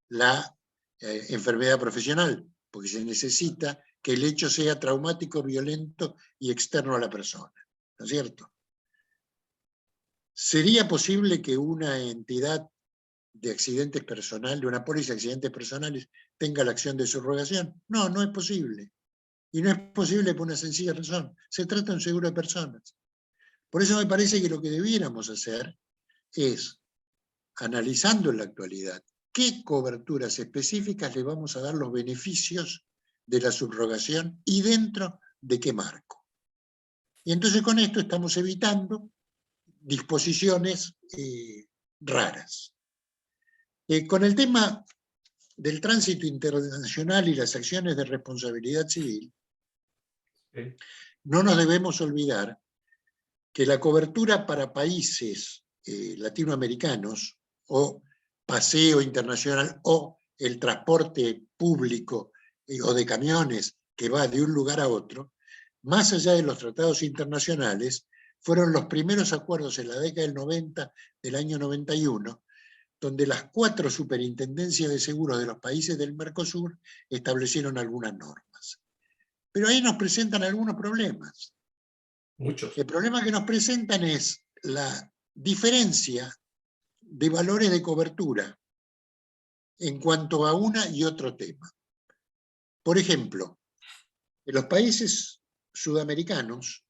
B: la enfermedad profesional, porque se necesita que el hecho sea traumático, violento y externo a la persona, ¿no es cierto? ¿Sería posible que una entidad de accidentes personales, de una póliza de accidentes personales, tenga la acción de subrogación? No, no es posible. Y no es posible por una sencilla razón. Se trata de un seguro de personas. Por eso me parece que lo que debiéramos hacer es, analizando en la actualidad, qué coberturas específicas le vamos a dar los beneficios de la subrogación y dentro de qué marco. Y entonces con esto estamos evitando disposiciones raras. Con el tema del tránsito internacional y las acciones de responsabilidad civil, no nos debemos olvidar que la cobertura para países latinoamericanos o paseo internacional o el transporte público o de camiones que va de un lugar a otro, más allá de los tratados internacionales, fueron los primeros acuerdos en la década del 90, del año 91, donde las 4 superintendencias de seguros de los países del Mercosur establecieron algunas normas. Pero ahí nos presentan algunos problemas.
C: Muchos.
B: El problema que nos presentan es la diferencia de valores de cobertura en cuanto a una y otro tema. Por ejemplo, en los países sudamericanos,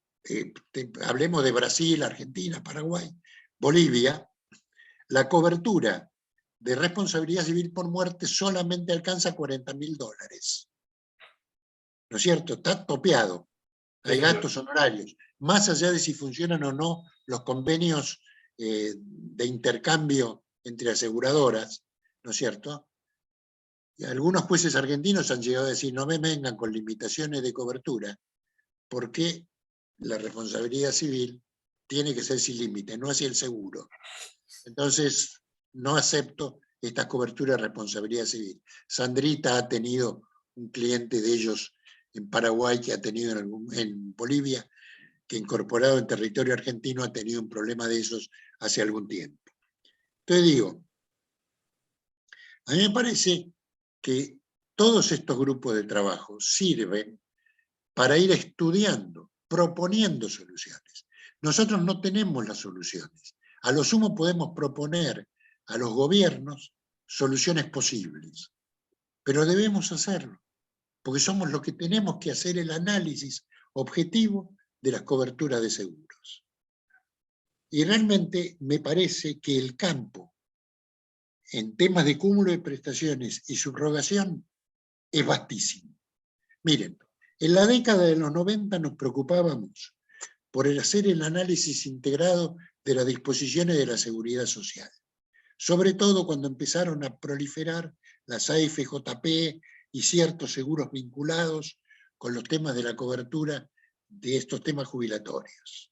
B: hablemos de Brasil, Argentina, Paraguay, Bolivia, la cobertura de responsabilidad civil por muerte solamente alcanza $40.000. ¿No es cierto? Está topeado. Hay gastos honorarios. Más allá de si funcionan o no los convenios de intercambio entre aseguradoras, ¿no es cierto? Y algunos jueces argentinos han llegado a decir, no me vengan con limitaciones de cobertura, porque la responsabilidad civil tiene que ser sin límite, no así el seguro. Entonces, no acepto esta cobertura de responsabilidad civil. Sandrita ha tenido un cliente de ellos en Paraguay, que ha tenido en Bolivia, que incorporado en territorio argentino ha tenido un problema de esos hace algún tiempo. Entonces digo, a mí me parece que todos estos grupos de trabajo sirven para ir estudiando, proponiendo soluciones. Nosotros no tenemos las soluciones. A lo sumo podemos proponer a los gobiernos soluciones posibles, pero debemos hacerlo, porque somos los que tenemos que hacer el análisis objetivo de las coberturas de seguros. Y realmente me parece que el campo en temas de cúmulo de prestaciones y subrogación es vastísimo. Miren, en la década de los 90 nos preocupábamos por hacer el análisis integrado de las disposiciones de la seguridad social, sobre todo cuando empezaron a proliferar las AFJP y ciertos seguros vinculados con los temas de la cobertura de estos temas jubilatorios.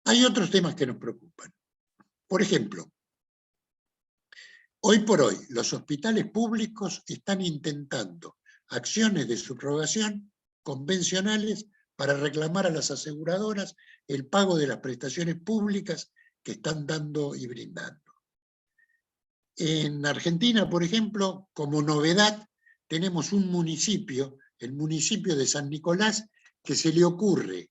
B: Hay otros temas que nos preocupan. Por ejemplo, hoy por hoy los hospitales públicos están intentando acciones de subrogación convencionales para reclamar a las aseguradoras el pago de las prestaciones públicas que están dando y brindando. En Argentina, por ejemplo, como novedad, tenemos un municipio, el municipio de San Nicolás, que se le ocurre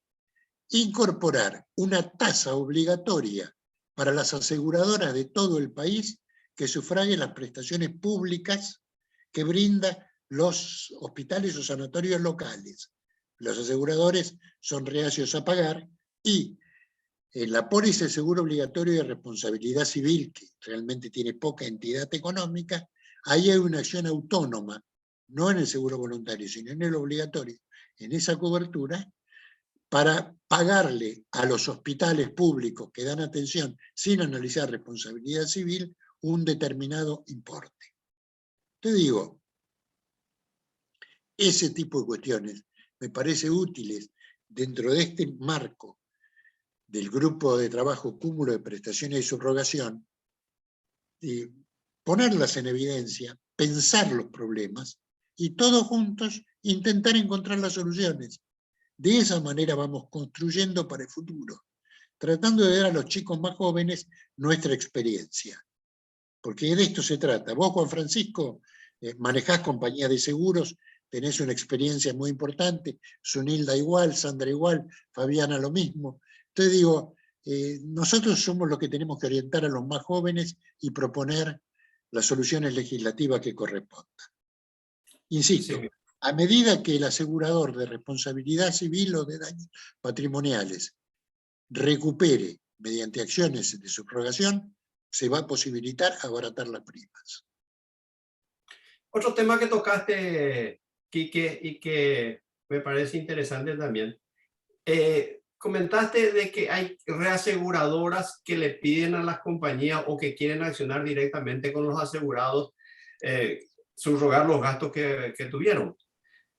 B: incorporar una tasa obligatoria para las aseguradoras de todo el país que sufraguen las prestaciones públicas que brindan los hospitales o sanatorios locales. Los aseguradores son reacios a pagar y en la póliza de seguro obligatorio de responsabilidad civil, que realmente tiene poca entidad económica, ahí hay una acción autónoma, no en el seguro voluntario, sino en el obligatorio, en esa cobertura, para pagarle a los hospitales públicos que dan atención sin analizar responsabilidad civil un determinado importe. Te digo, ese tipo de cuestiones me parece útiles dentro de este marco del grupo de trabajo cúmulo de prestaciones y subrogación, y ponerlas en evidencia, pensar los problemas y todos juntos intentar encontrar las soluciones. De esa manera vamos construyendo para el futuro, tratando de dar a los chicos más jóvenes nuestra experiencia. Porque de esto se trata. Vos, Juan Francisco, manejás compañías de seguros, tenés una experiencia muy importante, Sunilda igual, Sandra igual, Fabiana lo mismo. Entonces digo, nosotros somos los que tenemos que orientar a los más jóvenes y proponer las soluciones legislativas que correspondan. Insisto, sí, a medida que el asegurador de responsabilidad civil o de daños patrimoniales recupere mediante acciones de subrogación, se va a posibilitar abaratar las primas.
C: Otro tema que tocaste, Quique, y que me parece interesante también, comentaste de que hay reaseguradoras que le piden a las compañías o que quieren accionar directamente con los asegurados, subrogar los gastos que tuvieron.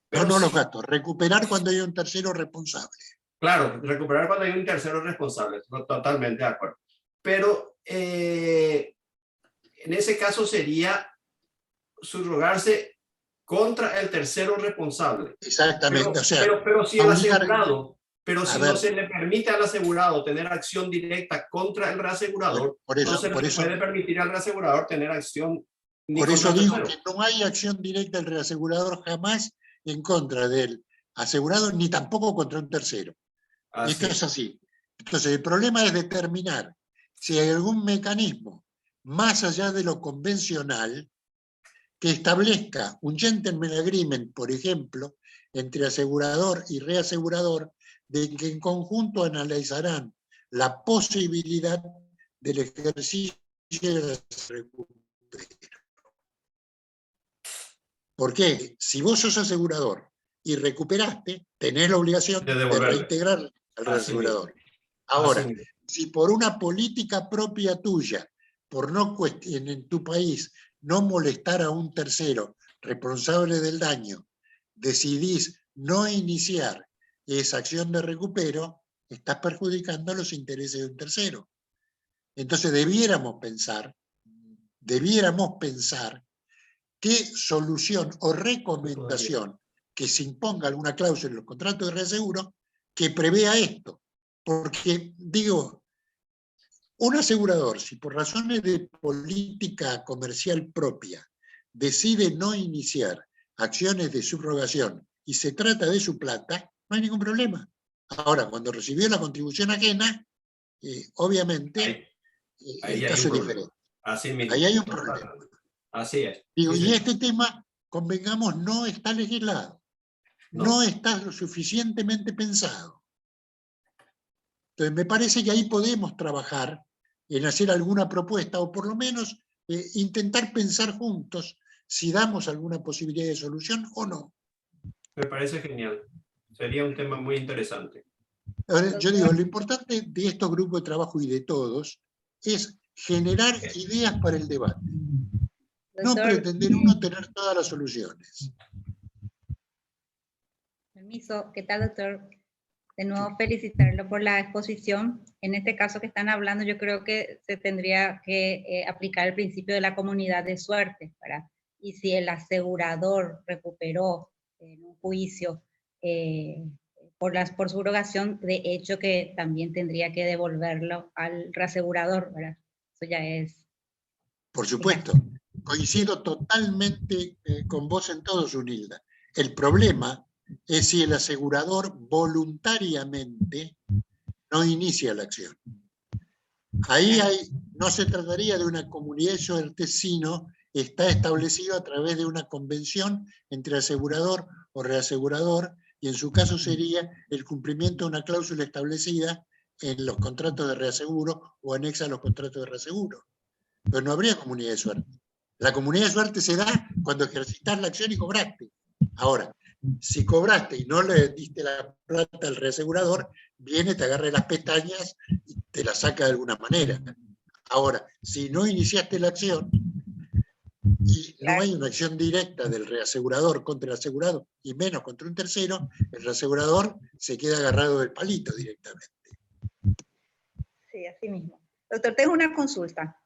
B: Pero no los gastos, recuperar cuando hay un tercero responsable.
C: Claro, recuperar cuando hay un tercero responsable, totalmente de acuerdo. Pero en ese caso sería subrogarse contra el tercero responsable.
B: Exactamente,
C: Pero,
B: o sea,
C: pero si el
B: obligar-
C: asegurado, pero
B: a
C: si
B: ver,
C: no se le permite al asegurado tener acción directa contra el reasegurador,
B: por eso,
C: no se
B: por
C: le
B: eso,
C: puede permitir al reasegurador tener acción ni
B: por
C: contra
B: eso
C: el
B: digo
C: tercero.
B: que no hay acción directa del reasegurador jamás en contra del asegurado, ni tampoco contra un tercero.
C: Así
B: Esto
C: es.
B: es así. Entonces, el problema es determinar si hay algún mecanismo más allá de lo convencional que establezca un gentleman agreement, por ejemplo, entre asegurador y reasegurador, de que en conjunto analizarán la posibilidad del ejercicio de recupero. ¿Por qué? Si vos sos asegurador y recuperaste, tenés la obligación
C: De
B: de
C: devolverle.
B: reintegrar al
C: Así
B: reasegurador.
C: mismo.
B: Ahora,
C: Así mismo.
B: si por una política propia tuya, por no en tu país, no molestar a un tercero responsable del daño, decidís no iniciar esa acción de recupero, estás perjudicando los intereses de un tercero. Entonces debiéramos pensar qué solución o recomendación que se imponga alguna cláusula en los contratos de reaseguro que prevea esto. Porque, digo, un asegurador, si por razones de política comercial propia decide no iniciar acciones de subrogación y se trata de su plata, no hay ningún problema. Ahora, cuando recibió la contribución ajena, obviamente
C: Ahí
B: el
C: hay
B: caso
C: un
B: es
C: problema.
B: diferente.
C: Así mismo.
B: Ahí hay un problema.
C: Así es.
B: Digo,
C: Sí,
B: y
C: señor.
B: este tema, convengamos, no está legislado.
C: No.
B: No está lo suficientemente pensado. Entonces, me parece que ahí podemos trabajar en hacer alguna propuesta o por lo menos intentar pensar juntos si damos alguna posibilidad de solución o no.
C: Me parece genial. Sería un tema muy interesante.
B: Ahora, yo digo, lo importante de estos grupos de trabajo y de todos es generar ideas para el debate. No
D: Doctor,
B: pretender uno tener todas las soluciones.
D: permiso, ¿qué tal, doctor? De nuevo, felicitarlo por la exposición. En este caso que están hablando, yo creo que se tendría que aplicar el principio de la comunidad de suerte, ¿verdad? Y si el asegurador recuperó en un juicio por subrogación, de hecho que también tendría que devolverlo al reasegurador, ¿verdad? Eso ya es...
B: Por supuesto, coincido totalmente con vos en todo, Zunilda. El problema es si el asegurador voluntariamente no inicia la acción. Ahí no se trataría de una comunidad de suerte, sino está establecido a través de una convención entre asegurador o reasegurador, y en su caso sería el cumplimiento de una cláusula establecida en los contratos de reaseguro o anexa a los contratos de reaseguro. Pero no habría comunidad de suerte. La comunidad de suerte se da cuando ejercitas la acción y cobraste. Ahora, si cobraste y no le diste la plata al reasegurador, viene, te agarra las pestañas y te la saca de alguna manera. Ahora, si no iniciaste la acción y no hay una acción directa del reasegurador contra el asegurado, y menos contra un tercero, el reasegurador se queda agarrado del palito directamente.
D: Sí, así mismo. Doctor, tengo una consulta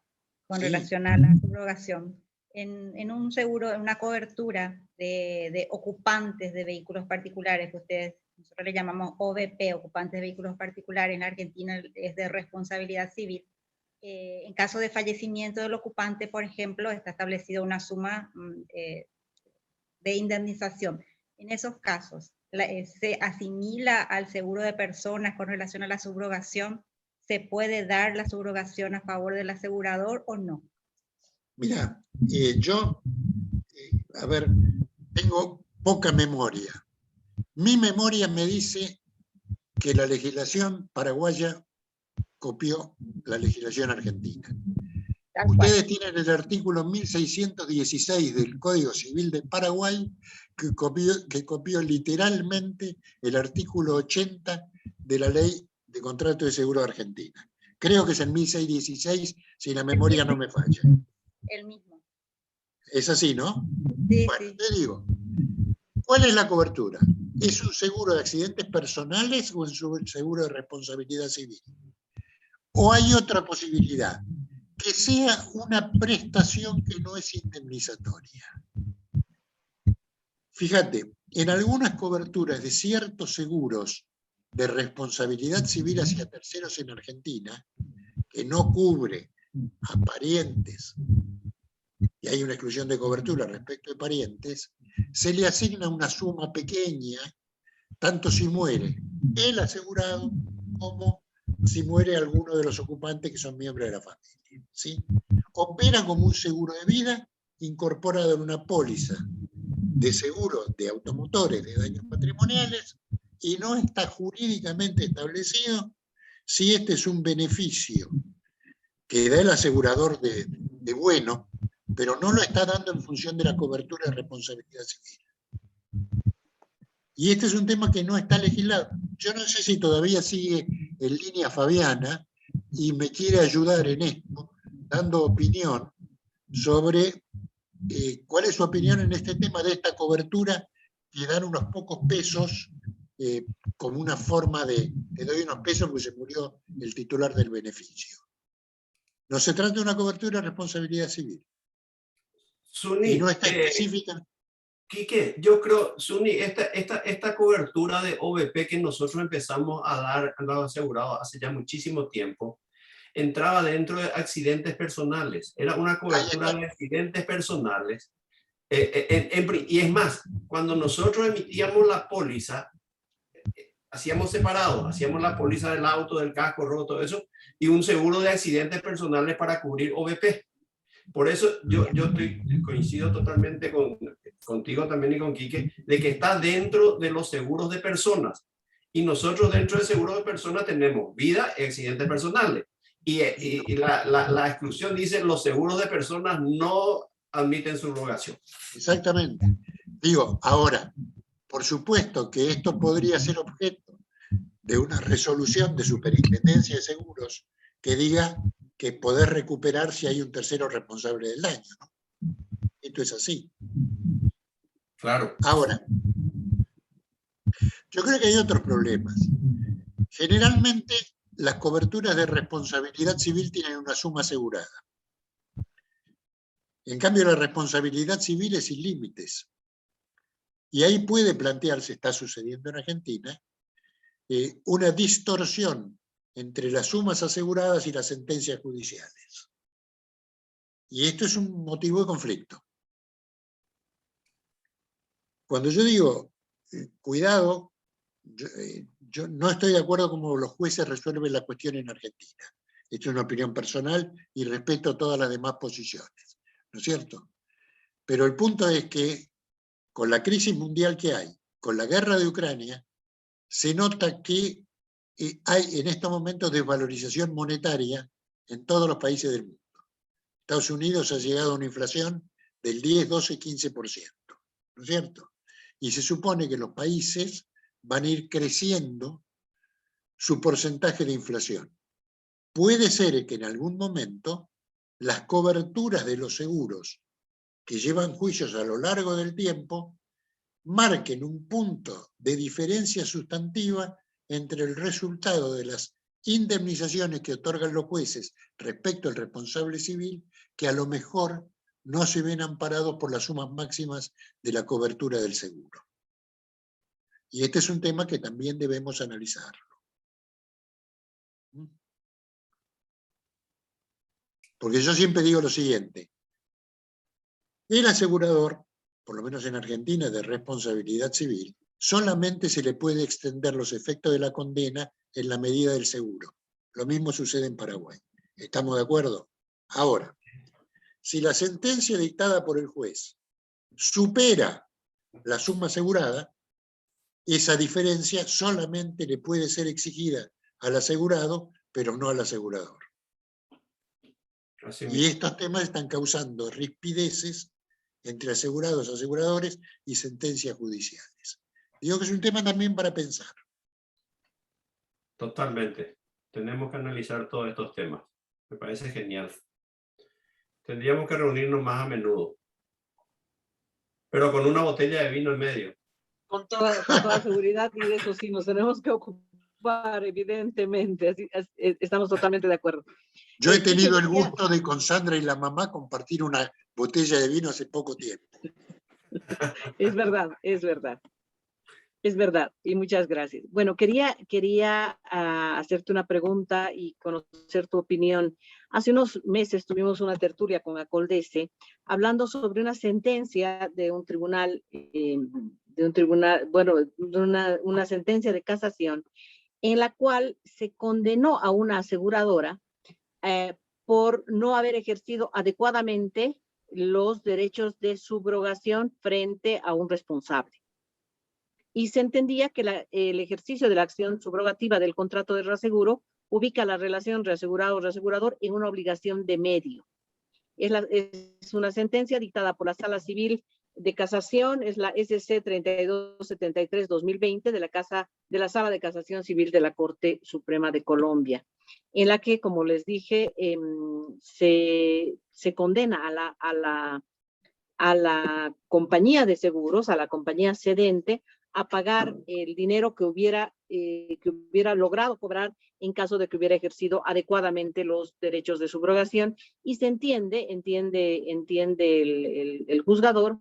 D: con
B: Sí.
D: relación a la subrogación. En un seguro, en una cobertura de ocupantes de vehículos particulares, que nosotros le llamamos OVP, ocupantes de vehículos particulares, en Argentina es de responsabilidad civil. En caso de fallecimiento del ocupante, por ejemplo, está establecida una suma de indemnización. En esos casos, ¿se asimila al seguro de personas con relación a la subrogación? ¿Se puede dar la subrogación a favor del asegurador o no?
B: Mira, yo, a ver, tengo poca memoria. Mi memoria me dice que la legislación paraguaya copió la legislación argentina. Ustedes tienen el artículo 1616 del Código Civil de Paraguay que copió literalmente el artículo 80 de la Ley de Contrato de Seguro de Argentina. Creo que es el 1616, si la memoria no me falla.
D: El mismo.
B: Es así, ¿no?
D: Sí,
B: bueno,
D: sí.
B: te digo, ¿cuál es la cobertura? ¿Es un seguro de accidentes personales o es un seguro de responsabilidad civil? ¿O hay otra posibilidad? que sea una prestación que no es indemnizatoria. Fíjate, en algunas coberturas de ciertos seguros de responsabilidad civil hacia terceros en Argentina, que no cubre a parientes, y hay una exclusión de cobertura respecto de parientes, se le asigna una suma pequeña, tanto si muere el asegurado como si muere alguno de los ocupantes que son miembros de la familia, ¿sí? Opera como un seguro de vida incorporado en una póliza de seguro de automotores de daños patrimoniales y no está jurídicamente establecido si este es un beneficio que da el asegurador de bueno, pero no lo está dando en función de la cobertura de responsabilidad civil. Y este es un tema que no está legislado. Yo no sé si todavía sigue en línea Fabiana y me quiere ayudar en esto, dando opinión sobre cuál es su opinión en este tema de esta cobertura que dan unos pocos pesos como una forma de, te doy unos pesos porque se murió el titular del beneficio. No se trata de una cobertura de responsabilidad civil.
C: Suni,
B: Y no está específica.
C: Quique, yo creo, Suni, esta cobertura de OVP que nosotros empezamos a dar a los asegurados hace ya muchísimo tiempo, entraba dentro de accidentes personales. Era una cobertura de accidentes personales. Y es más, cuando nosotros emitíamos la póliza, hacíamos separado, hacíamos la póliza del auto, del casco roto, eso, y un seguro de accidentes personales para cubrir OVP. Por eso yo coincido totalmente contigo también y con Quique, de que está dentro de los seguros de personas. Y nosotros dentro del seguro de personas tenemos vida y accidentes personales. Y la exclusión dice los seguros de personas no admiten subrogación.
B: Exactamente. Digo, ahora, por supuesto que esto podría ser objeto de una resolución de Superintendencia de Seguros que diga que poder recuperar si hay un tercero responsable del daño, ¿no? Esto es así.
C: Claro.
B: Ahora, yo creo que hay otros problemas. Generalmente, las coberturas de responsabilidad civil tienen una suma asegurada. En cambio, la responsabilidad civil es sin límites. Y ahí puede plantearse, está sucediendo en Argentina, una distorsión entre las sumas aseguradas y las sentencias judiciales. Y esto es un motivo de conflicto. Cuando yo digo, cuidado, yo no estoy de acuerdo con cómo los jueces resuelven la cuestión en Argentina. Esto es una opinión personal y respeto todas las demás posiciones, ¿no es cierto? Pero el punto es que con la crisis mundial que hay, con la guerra de Ucrania, se nota que hay en estos momentos desvalorización monetaria en todos los países del mundo. Estados Unidos ha llegado a una inflación del 10, 12, 15%, ¿no es cierto? Y se supone que los países van a ir creciendo su porcentaje de inflación. Puede ser que en algún momento las coberturas de los seguros que llevan juicios a lo largo del tiempo marquen un punto de diferencia sustantiva entre el resultado de las indemnizaciones que otorgan los jueces respecto al responsable civil, que a lo mejor no se ven amparados por las sumas máximas de la cobertura del seguro. Y este es un tema que también debemos analizarlo. Porque yo siempre digo lo siguiente, el asegurador, por lo menos en Argentina, de responsabilidad civil, solamente se le puede extender los efectos de la condena en la medida del seguro. Lo mismo sucede en Paraguay. ¿Estamos de acuerdo? Ahora, si la sentencia dictada por el juez supera la suma asegurada, esa diferencia solamente le puede ser exigida al asegurado, pero no al asegurador. Y estos temas están causando rispideces entre asegurados, aseguradores y sentencias judiciales. Digo que es un tema también para pensar.
C: Totalmente. Tenemos que analizar todos estos temas. Me parece genial. Tendríamos que reunirnos más a menudo. Pero con una botella de vino en medio.
A: Con toda seguridad, y de eso sí nos tenemos que ocupar. preocupar, evidentemente, estamos totalmente de acuerdo.
B: Yo he
A: Sí,
B: tenido el
A: quería-
B: gusto de con Sandra y la mamá compartir una botella de vino hace poco tiempo.
A: Es verdad, es verdad. Es verdad, y muchas gracias. Bueno, quería hacerte una pregunta y conocer tu opinión. Hace unos meses tuvimos una tertulia con Acoldese hablando sobre una sentencia bueno, de una sentencia de casación en la cual se condenó a una aseguradora por no haber ejercido adecuadamente los derechos de subrogación frente a un responsable. Y se entendía que el ejercicio de la acción subrogativa del contrato de reaseguro ubica la relación reasegurado-reasegurador en una obligación de medio. Es una sentencia dictada por la Sala Civil de Casación, es la SC 3273-2020 de la Sala de Casación Civil de la Corte Suprema de Colombia, en la que, como les dije, se condena a la compañía de seguros, a la compañía cedente, a pagar el dinero que hubiera logrado cobrar en caso de que hubiera ejercido adecuadamente los derechos de subrogación, y se entiende el juzgador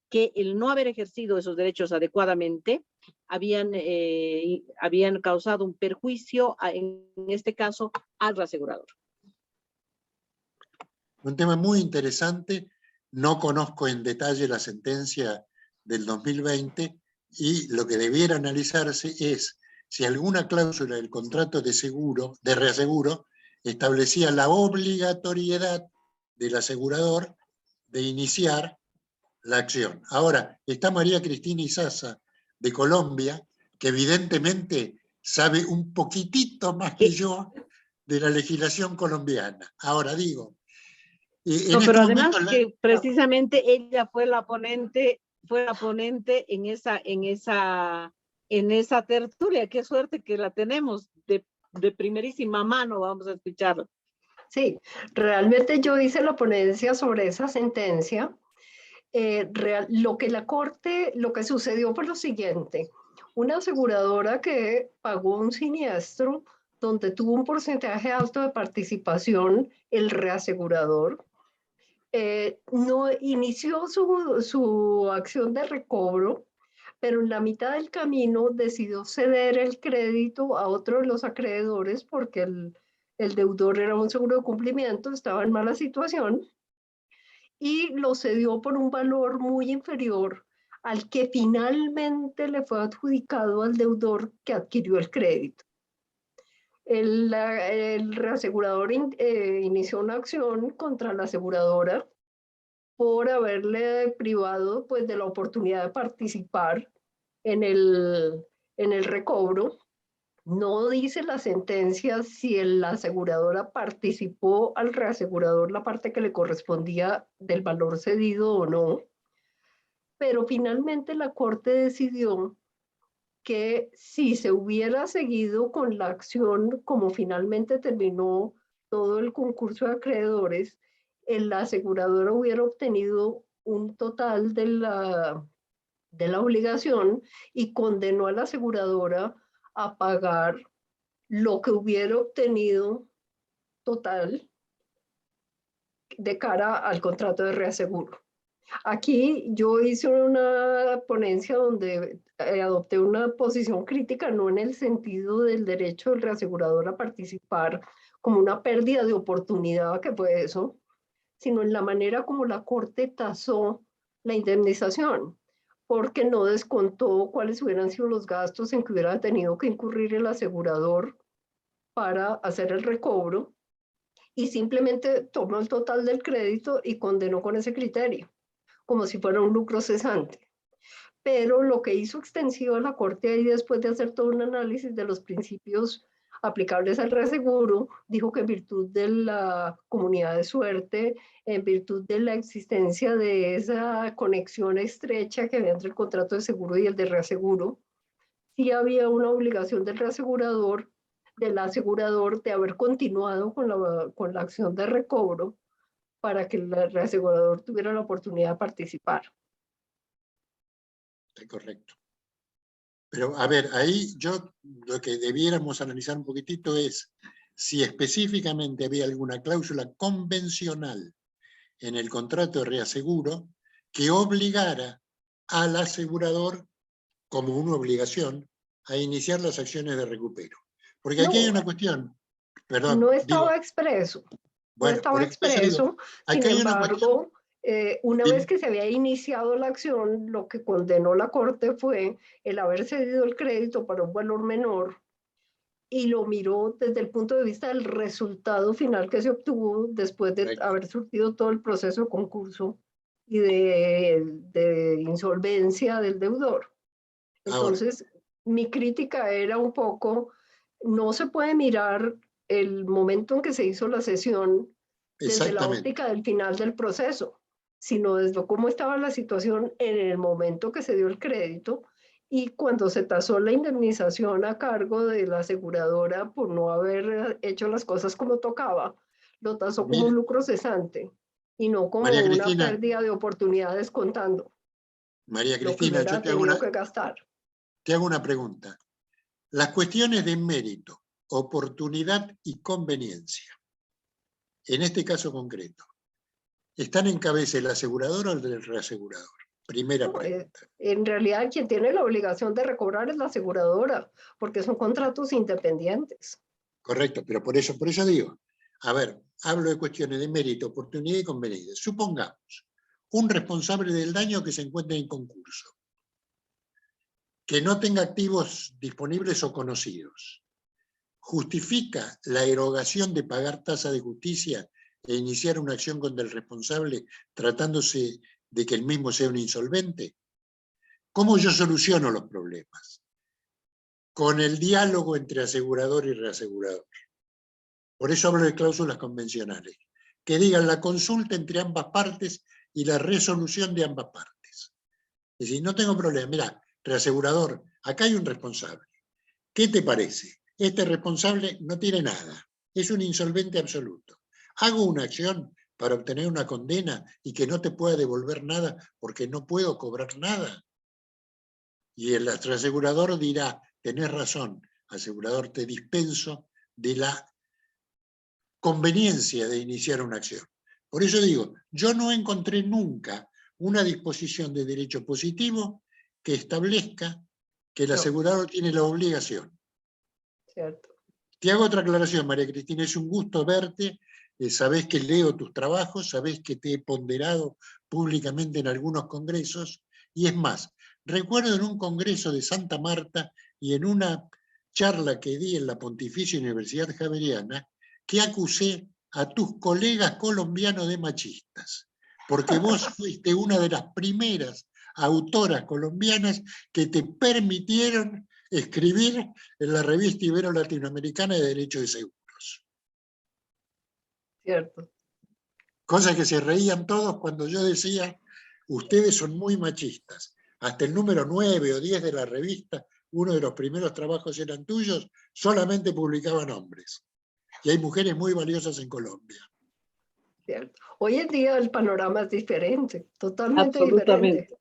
A: que el no haber ejercido esos derechos adecuadamente habían causado un perjuicio, en este caso, al reasegurador.
B: Un tema muy interesante. No conozco en detalle la sentencia del 2020 y lo que debiera analizarse es si alguna cláusula del contrato de reaseguro establecía la obligatoriedad del asegurador de iniciar la acción. Ahora, está María Cristina Izaza de Colombia, que evidentemente sabe un poquitito más que yo de la legislación colombiana. Ahora digo, en
A: No,
B: este
A: pero además
B: momento
A: que precisamente ella fue la ponente en esa tertulia. Qué suerte que la tenemos de primerísima mano, vamos a escucharlo.
E: Sí, realmente yo hice la ponencia sobre esa sentencia. Lo que sucedió fue lo siguiente: una aseguradora que pagó un siniestro donde tuvo un porcentaje alto de participación, el reasegurador, no inició su acción de recobro, pero en la mitad del camino decidió ceder el crédito a otro de los acreedores porque el deudor era un seguro de cumplimiento, estaba en mala situación, y lo cedió por un valor muy inferior al que finalmente le fue adjudicado al deudor que adquirió el crédito. El reasegurador inició una acción contra la aseguradora por haberle privado, pues, de la oportunidad de participar en el recobro. No dice la sentencia si la aseguradora participó al reasegurador la parte que le correspondía del valor cedido o no, pero finalmente la Corte decidió que si se hubiera seguido con la acción como finalmente terminó todo el concurso de acreedores, el asegurador hubiera obtenido un total de la obligación y condenó a la aseguradora a pagar lo que hubiera obtenido total de cara al contrato de reaseguro. Aquí yo hice una ponencia donde adopté una posición crítica, no en el sentido del derecho del reasegurador a participar como una pérdida de oportunidad, que fue eso, sino en la manera como la Corte tasó la indemnización, porque no descontó cuáles hubieran sido los gastos en que hubiera tenido que incurrir el asegurador para hacer el recobro, y simplemente tomó el total del crédito y condenó con ese criterio, como si fuera un lucro cesante. Pero lo que hizo extensiva la Corte ahí, después de hacer todo un análisis de los principios aplicables al reaseguro, dijo que en virtud de la comunidad de suerte, en virtud de la existencia de esa conexión estrecha que había entre el contrato de seguro y el de reaseguro, sí había una obligación del reasegurador, del asegurador, de haber continuado con la acción de recobro para que el reasegurador tuviera la oportunidad de participar.
B: correcto. Pero, a ver, ahí lo que debiéramos analizar un poquitito es si específicamente había alguna cláusula convencional en el contrato de reaseguro que obligara al asegurador, como una obligación, a iniciar las acciones de recupero. Porque aquí
E: No,
B: hay una cuestión, perdón,
E: no
B: digo,
E: estaba expreso. No
B: bueno,
E: estaba
B: por eso digo,
E: expreso, sin
B: acá hay una cuestión.
E: embargo, una
B: Dime.
E: vez que se había iniciado la acción, lo que condenó la Corte fue el haber cedido el crédito para un valor menor y lo miró desde el punto de vista del resultado final que se obtuvo después de
B: Correcto.
E: haber surtido todo el proceso de concurso y de insolvencia del deudor.
B: Ahora,
E: Entonces, mi crítica era un poco, no se puede mirar el momento en que se hizo la cesión desde la
B: exactamente.
E: óptica del final del proceso, sino desde cómo estaba la situación en el momento que se dio el crédito y cuando se tasó la indemnización a cargo de la aseguradora por no haber hecho las cosas como tocaba, lo tasó como un
B: Mire,
E: lucro cesante y no como
B: María
E: una
B: Cristina,
E: pérdida de oportunidades contando
B: María
E: lo que
B: Cristina,
E: hubiera tenido que gastar.
B: te hago una pregunta. Las cuestiones de mérito, oportunidad y conveniencia, en este caso concreto, ¿están en cabeza el asegurador o el del reasegurador? Primera
E: No,
B: pregunta.
E: en realidad quien tiene la obligación de recobrar es la aseguradora, porque son contratos independientes.
B: Correcto, pero por eso digo, a ver, hablo de cuestiones de mérito, oportunidad y conveniencia. Supongamos un responsable del daño que se encuentre en concurso, que no tenga activos disponibles o conocidos. ¿Justifica la erogación de pagar tasa de justicia e iniciar una acción contra el responsable tratándose de que el mismo sea un insolvente? ¿Cómo yo soluciono los problemas? Con el diálogo entre asegurador y reasegurador. Por eso hablo de cláusulas convencionales, que digan la consulta entre ambas partes y la resolución de ambas partes. Es decir, no tengo problema, mira, reasegurador, acá hay un responsable. ¿Qué te parece? Este responsable no tiene nada, es un insolvente absoluto. Hago una acción para obtener una condena y que no te pueda devolver nada porque no puedo cobrar nada. Y el asegurador dirá, tenés razón, asegurador, te dispenso de la conveniencia de iniciar una acción. Por eso digo, yo no encontré nunca una disposición de derecho positivo que establezca que el asegurador tiene la obligación.
E: Cierto.
B: Te hago otra aclaración, María Cristina, es un gusto verte, sabés que leo tus trabajos, sabés que te he ponderado públicamente en algunos congresos, y es más, recuerdo en un congreso de Santa Marta y en una charla que di en la Pontificia Universidad Javeriana, que acusé a tus colegas colombianos de machistas, porque vos fuiste una de las primeras autoras colombianas que te permitieron escribir en la revista Ibero-Latinoamericana de Derecho de Seguros.
E: Cierto.
B: Cosa que se reían todos cuando yo decía, ustedes son muy machistas. Hasta el número 9 o 10 de la revista, uno de los primeros trabajos eran tuyos, solamente publicaban hombres. Y hay mujeres muy valiosas en Colombia.
E: Cierto. Hoy en día el panorama es diferente, totalmente
A: Absolutamente.
E: diferente.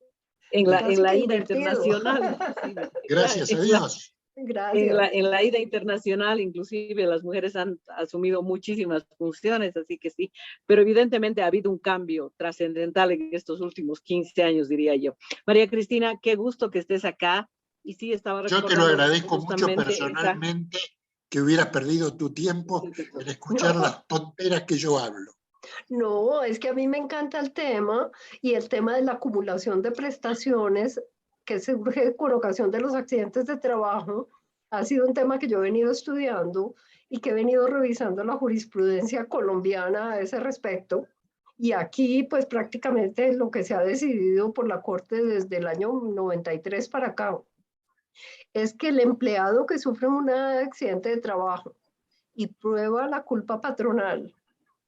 A: En
E: Casi
A: la
E: que
A: ida
E: invertido.
A: internacional, inclusive.
B: Gracias a Dios.
E: Gracias.
A: En la ida internacional, inclusive, las mujeres han asumido muchísimas funciones, así que sí, pero evidentemente ha habido un cambio trascendental en estos últimos 15 años, diría yo. María Cristina, qué gusto que estés acá, y sí, estaba
B: Yo te lo
A: recordando
B: agradezco mucho
A: justamente esa...
B: personalmente que hubieras perdido tu tiempo en escuchar
E: No,
B: las tonteras que yo hablo.
E: no, es que a mí me encanta el tema y el tema de la acumulación de prestaciones que surge con ocasión de los accidentes de trabajo ha sido un tema que yo he venido estudiando y que he venido revisando la jurisprudencia colombiana a ese respecto. Y aquí, pues prácticamente lo que se ha decidido por la Corte desde el año 93 para acá es que el empleado que sufre un accidente de trabajo y prueba la culpa patronal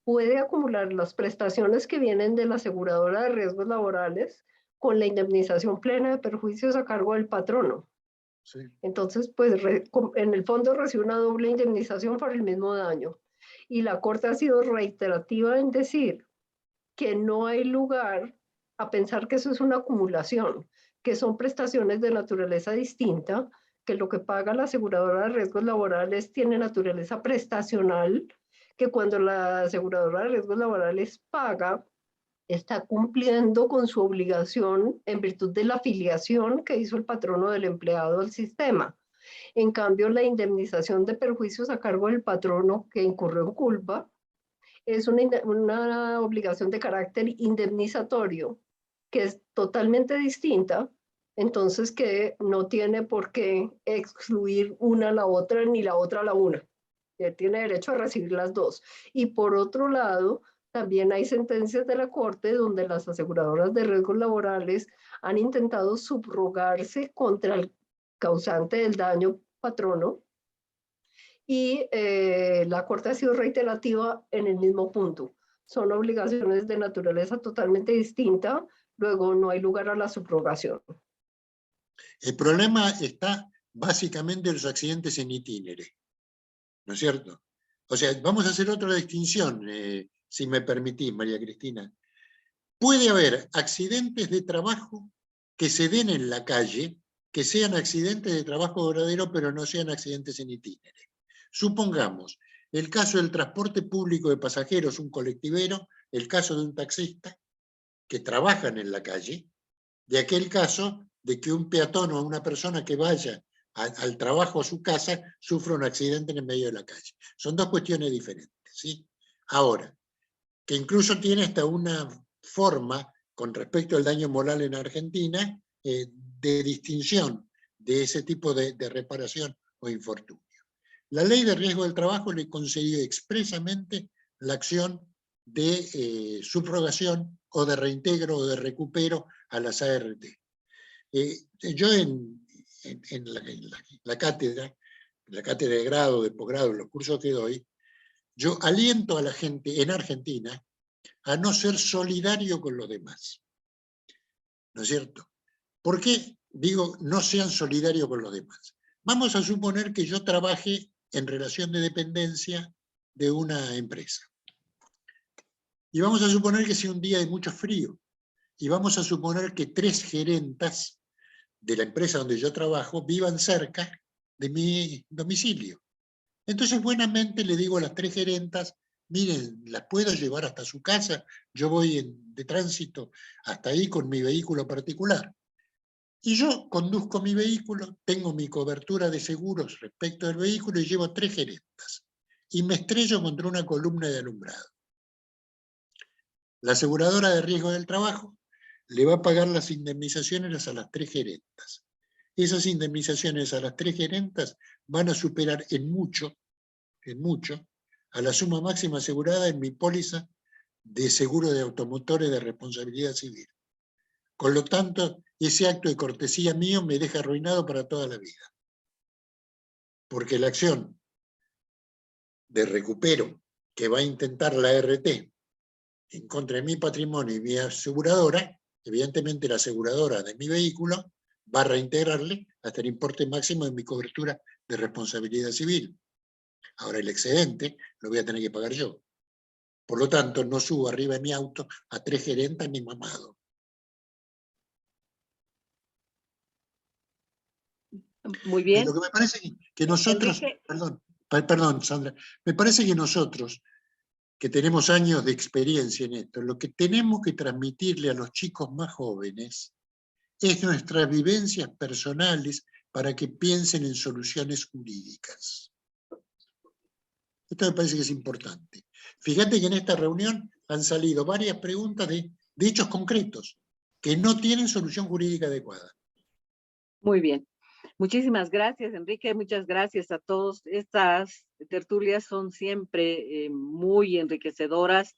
E: puede acumular las prestaciones que vienen de la aseguradora de riesgos laborales con la indemnización plena de perjuicios a cargo del patrono.
B: Sí.
E: Entonces, pues en el fondo recibe una doble indemnización por el mismo daño. Y la Corte ha sido reiterativa en decir que no hay lugar a pensar que eso es una acumulación, que son prestaciones de naturaleza distinta, que lo que paga la aseguradora de riesgos laborales tiene naturaleza prestacional, que cuando la aseguradora de riesgos laborales paga, está cumpliendo con su obligación en virtud de la afiliación que hizo el patrono del empleado al sistema. En cambio, la indemnización de perjuicios a cargo del patrono que incurrió en culpa es una obligación de carácter indemnizatorio, que es totalmente distinta, entonces que no tiene por qué excluir una a la otra ni la otra a la una. Tiene derecho a recibir las dos. Y por otro lado, también hay sentencias de la Corte donde las aseguradoras de riesgos laborales han intentado subrogarse contra el causante del daño patrono y la Corte ha sido reiterativa en el mismo punto. Son obligaciones de naturaleza totalmente distinta, luego no hay lugar a la subrogación.
B: El problema está básicamente en los accidentes en itinere, ¿no es cierto? O sea, vamos a hacer otra distinción, si me permitís, María Cristina. Puede haber accidentes de trabajo que se den en la calle, que sean accidentes de trabajo verdadero, pero no sean accidentes en itinere. Supongamos, el caso del transporte público de pasajeros, un colectivero, el caso de un taxista, que trabajan en la calle, de aquel caso de que un peatón o una persona que vaya al trabajo o a su casa sufra un accidente en el medio de la calle. Son dos cuestiones diferentes, ¿sí? Ahora, que incluso tiene hasta una forma, con respecto al daño moral en Argentina, de distinción de ese tipo de reparación o infortunio. La ley de riesgo del trabajo le concedió expresamente la acción de subrogación o de reintegro o de recupero a las ART. Yo en la cátedra de grado, de posgrado, en los cursos que doy, yo aliento a la gente en Argentina a no ser solidario con los demás. ¿No es cierto? ¿Por qué digo no sean solidarios con los demás? Vamos a suponer que yo trabaje en relación de dependencia de una empresa. Y vamos a suponer que sea un día de mucho frío. Y vamos a suponer que 3 gerentas de la empresa donde yo trabajo vivan cerca de mi domicilio. Entonces, buenamente le digo a las 3 gerentas, miren, las puedo llevar hasta su casa, yo voy de tránsito hasta ahí con mi vehículo particular. Y yo conduzco mi vehículo, tengo mi cobertura de seguros respecto del vehículo y llevo 3 gerentas. Y me estrello contra una columna de alumbrado. La aseguradora de riesgo del trabajo le va a pagar las indemnizaciones a las 3 gerentas. Esas indemnizaciones a las 3 gerentas van a superar en mucho, a la suma máxima asegurada en mi póliza de seguro de automotores de responsabilidad civil. Con lo tanto, ese acto de cortesía mío me deja arruinado para toda la vida. Porque la acción de recupero que va a intentar la ART en contra de mi patrimonio y mi aseguradora, evidentemente la aseguradora de mi vehículo va a reintegrarle hasta el importe máximo de mi cobertura de responsabilidad civil. Ahora el excedente lo voy a tener que pagar yo. Por lo tanto, no subo arriba de mi auto a 3 gerentas ni mamado.
A: Muy bien.
B: Lo que me parece que nosotros, perdón, Sandra, me parece que nosotros, que tenemos años de experiencia en esto, lo que tenemos que transmitirle a los chicos más jóvenes es nuestras vivencias personales para que piensen en soluciones jurídicas. Esto me parece que es importante. Fíjate que en esta reunión han salido varias preguntas de hechos concretos que no tienen solución jurídica adecuada.
A: Muy bien. Muchísimas gracias, Enrique. Muchas gracias a todos. Estas tertulias son siempre muy enriquecedoras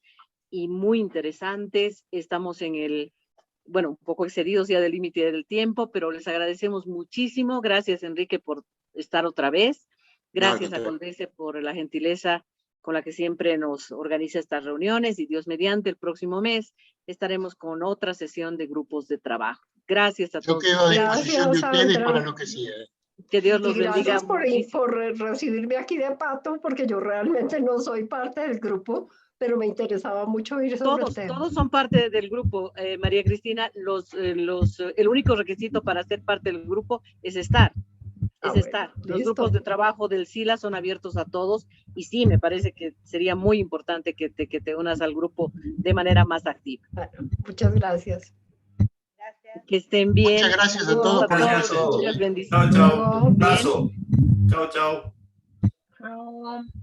A: y muy interesantes. Estamos un poco excedidos ya del límite del tiempo, pero les agradecemos muchísimo. Gracias, Enrique, por estar otra vez. Gracias a Condese por la gentileza con la que siempre nos organiza estas reuniones, y Dios mediante, el próximo mes estaremos con otra sesión de grupos de trabajo. Gracias a todos.
B: Yo quedo a disposición de ustedes para lo que sea.
A: Que Dios los bendiga.
E: Gracias por recibirme aquí de pato, porque yo realmente no soy parte del grupo, pero me interesaba mucho oír sobre el tema.
A: Todos son parte del grupo, María Cristina. El único requisito para ser parte del grupo es estar. Estar. Los
E: listo.
A: grupos de trabajo del SILA son abiertos a todos y sí, me parece que sería muy importante que te unas al grupo de manera más activa.
E: Bueno, muchas gracias.
D: Gracias.
A: Que estén bien.
B: Muchas gracias a todos por la
C: Gracias a todos.
B: presencia.
A: Muchas bendiciones.
C: Chao, chao.
E: Bien.
C: Abrazo. Chao, chao.
A: Chao.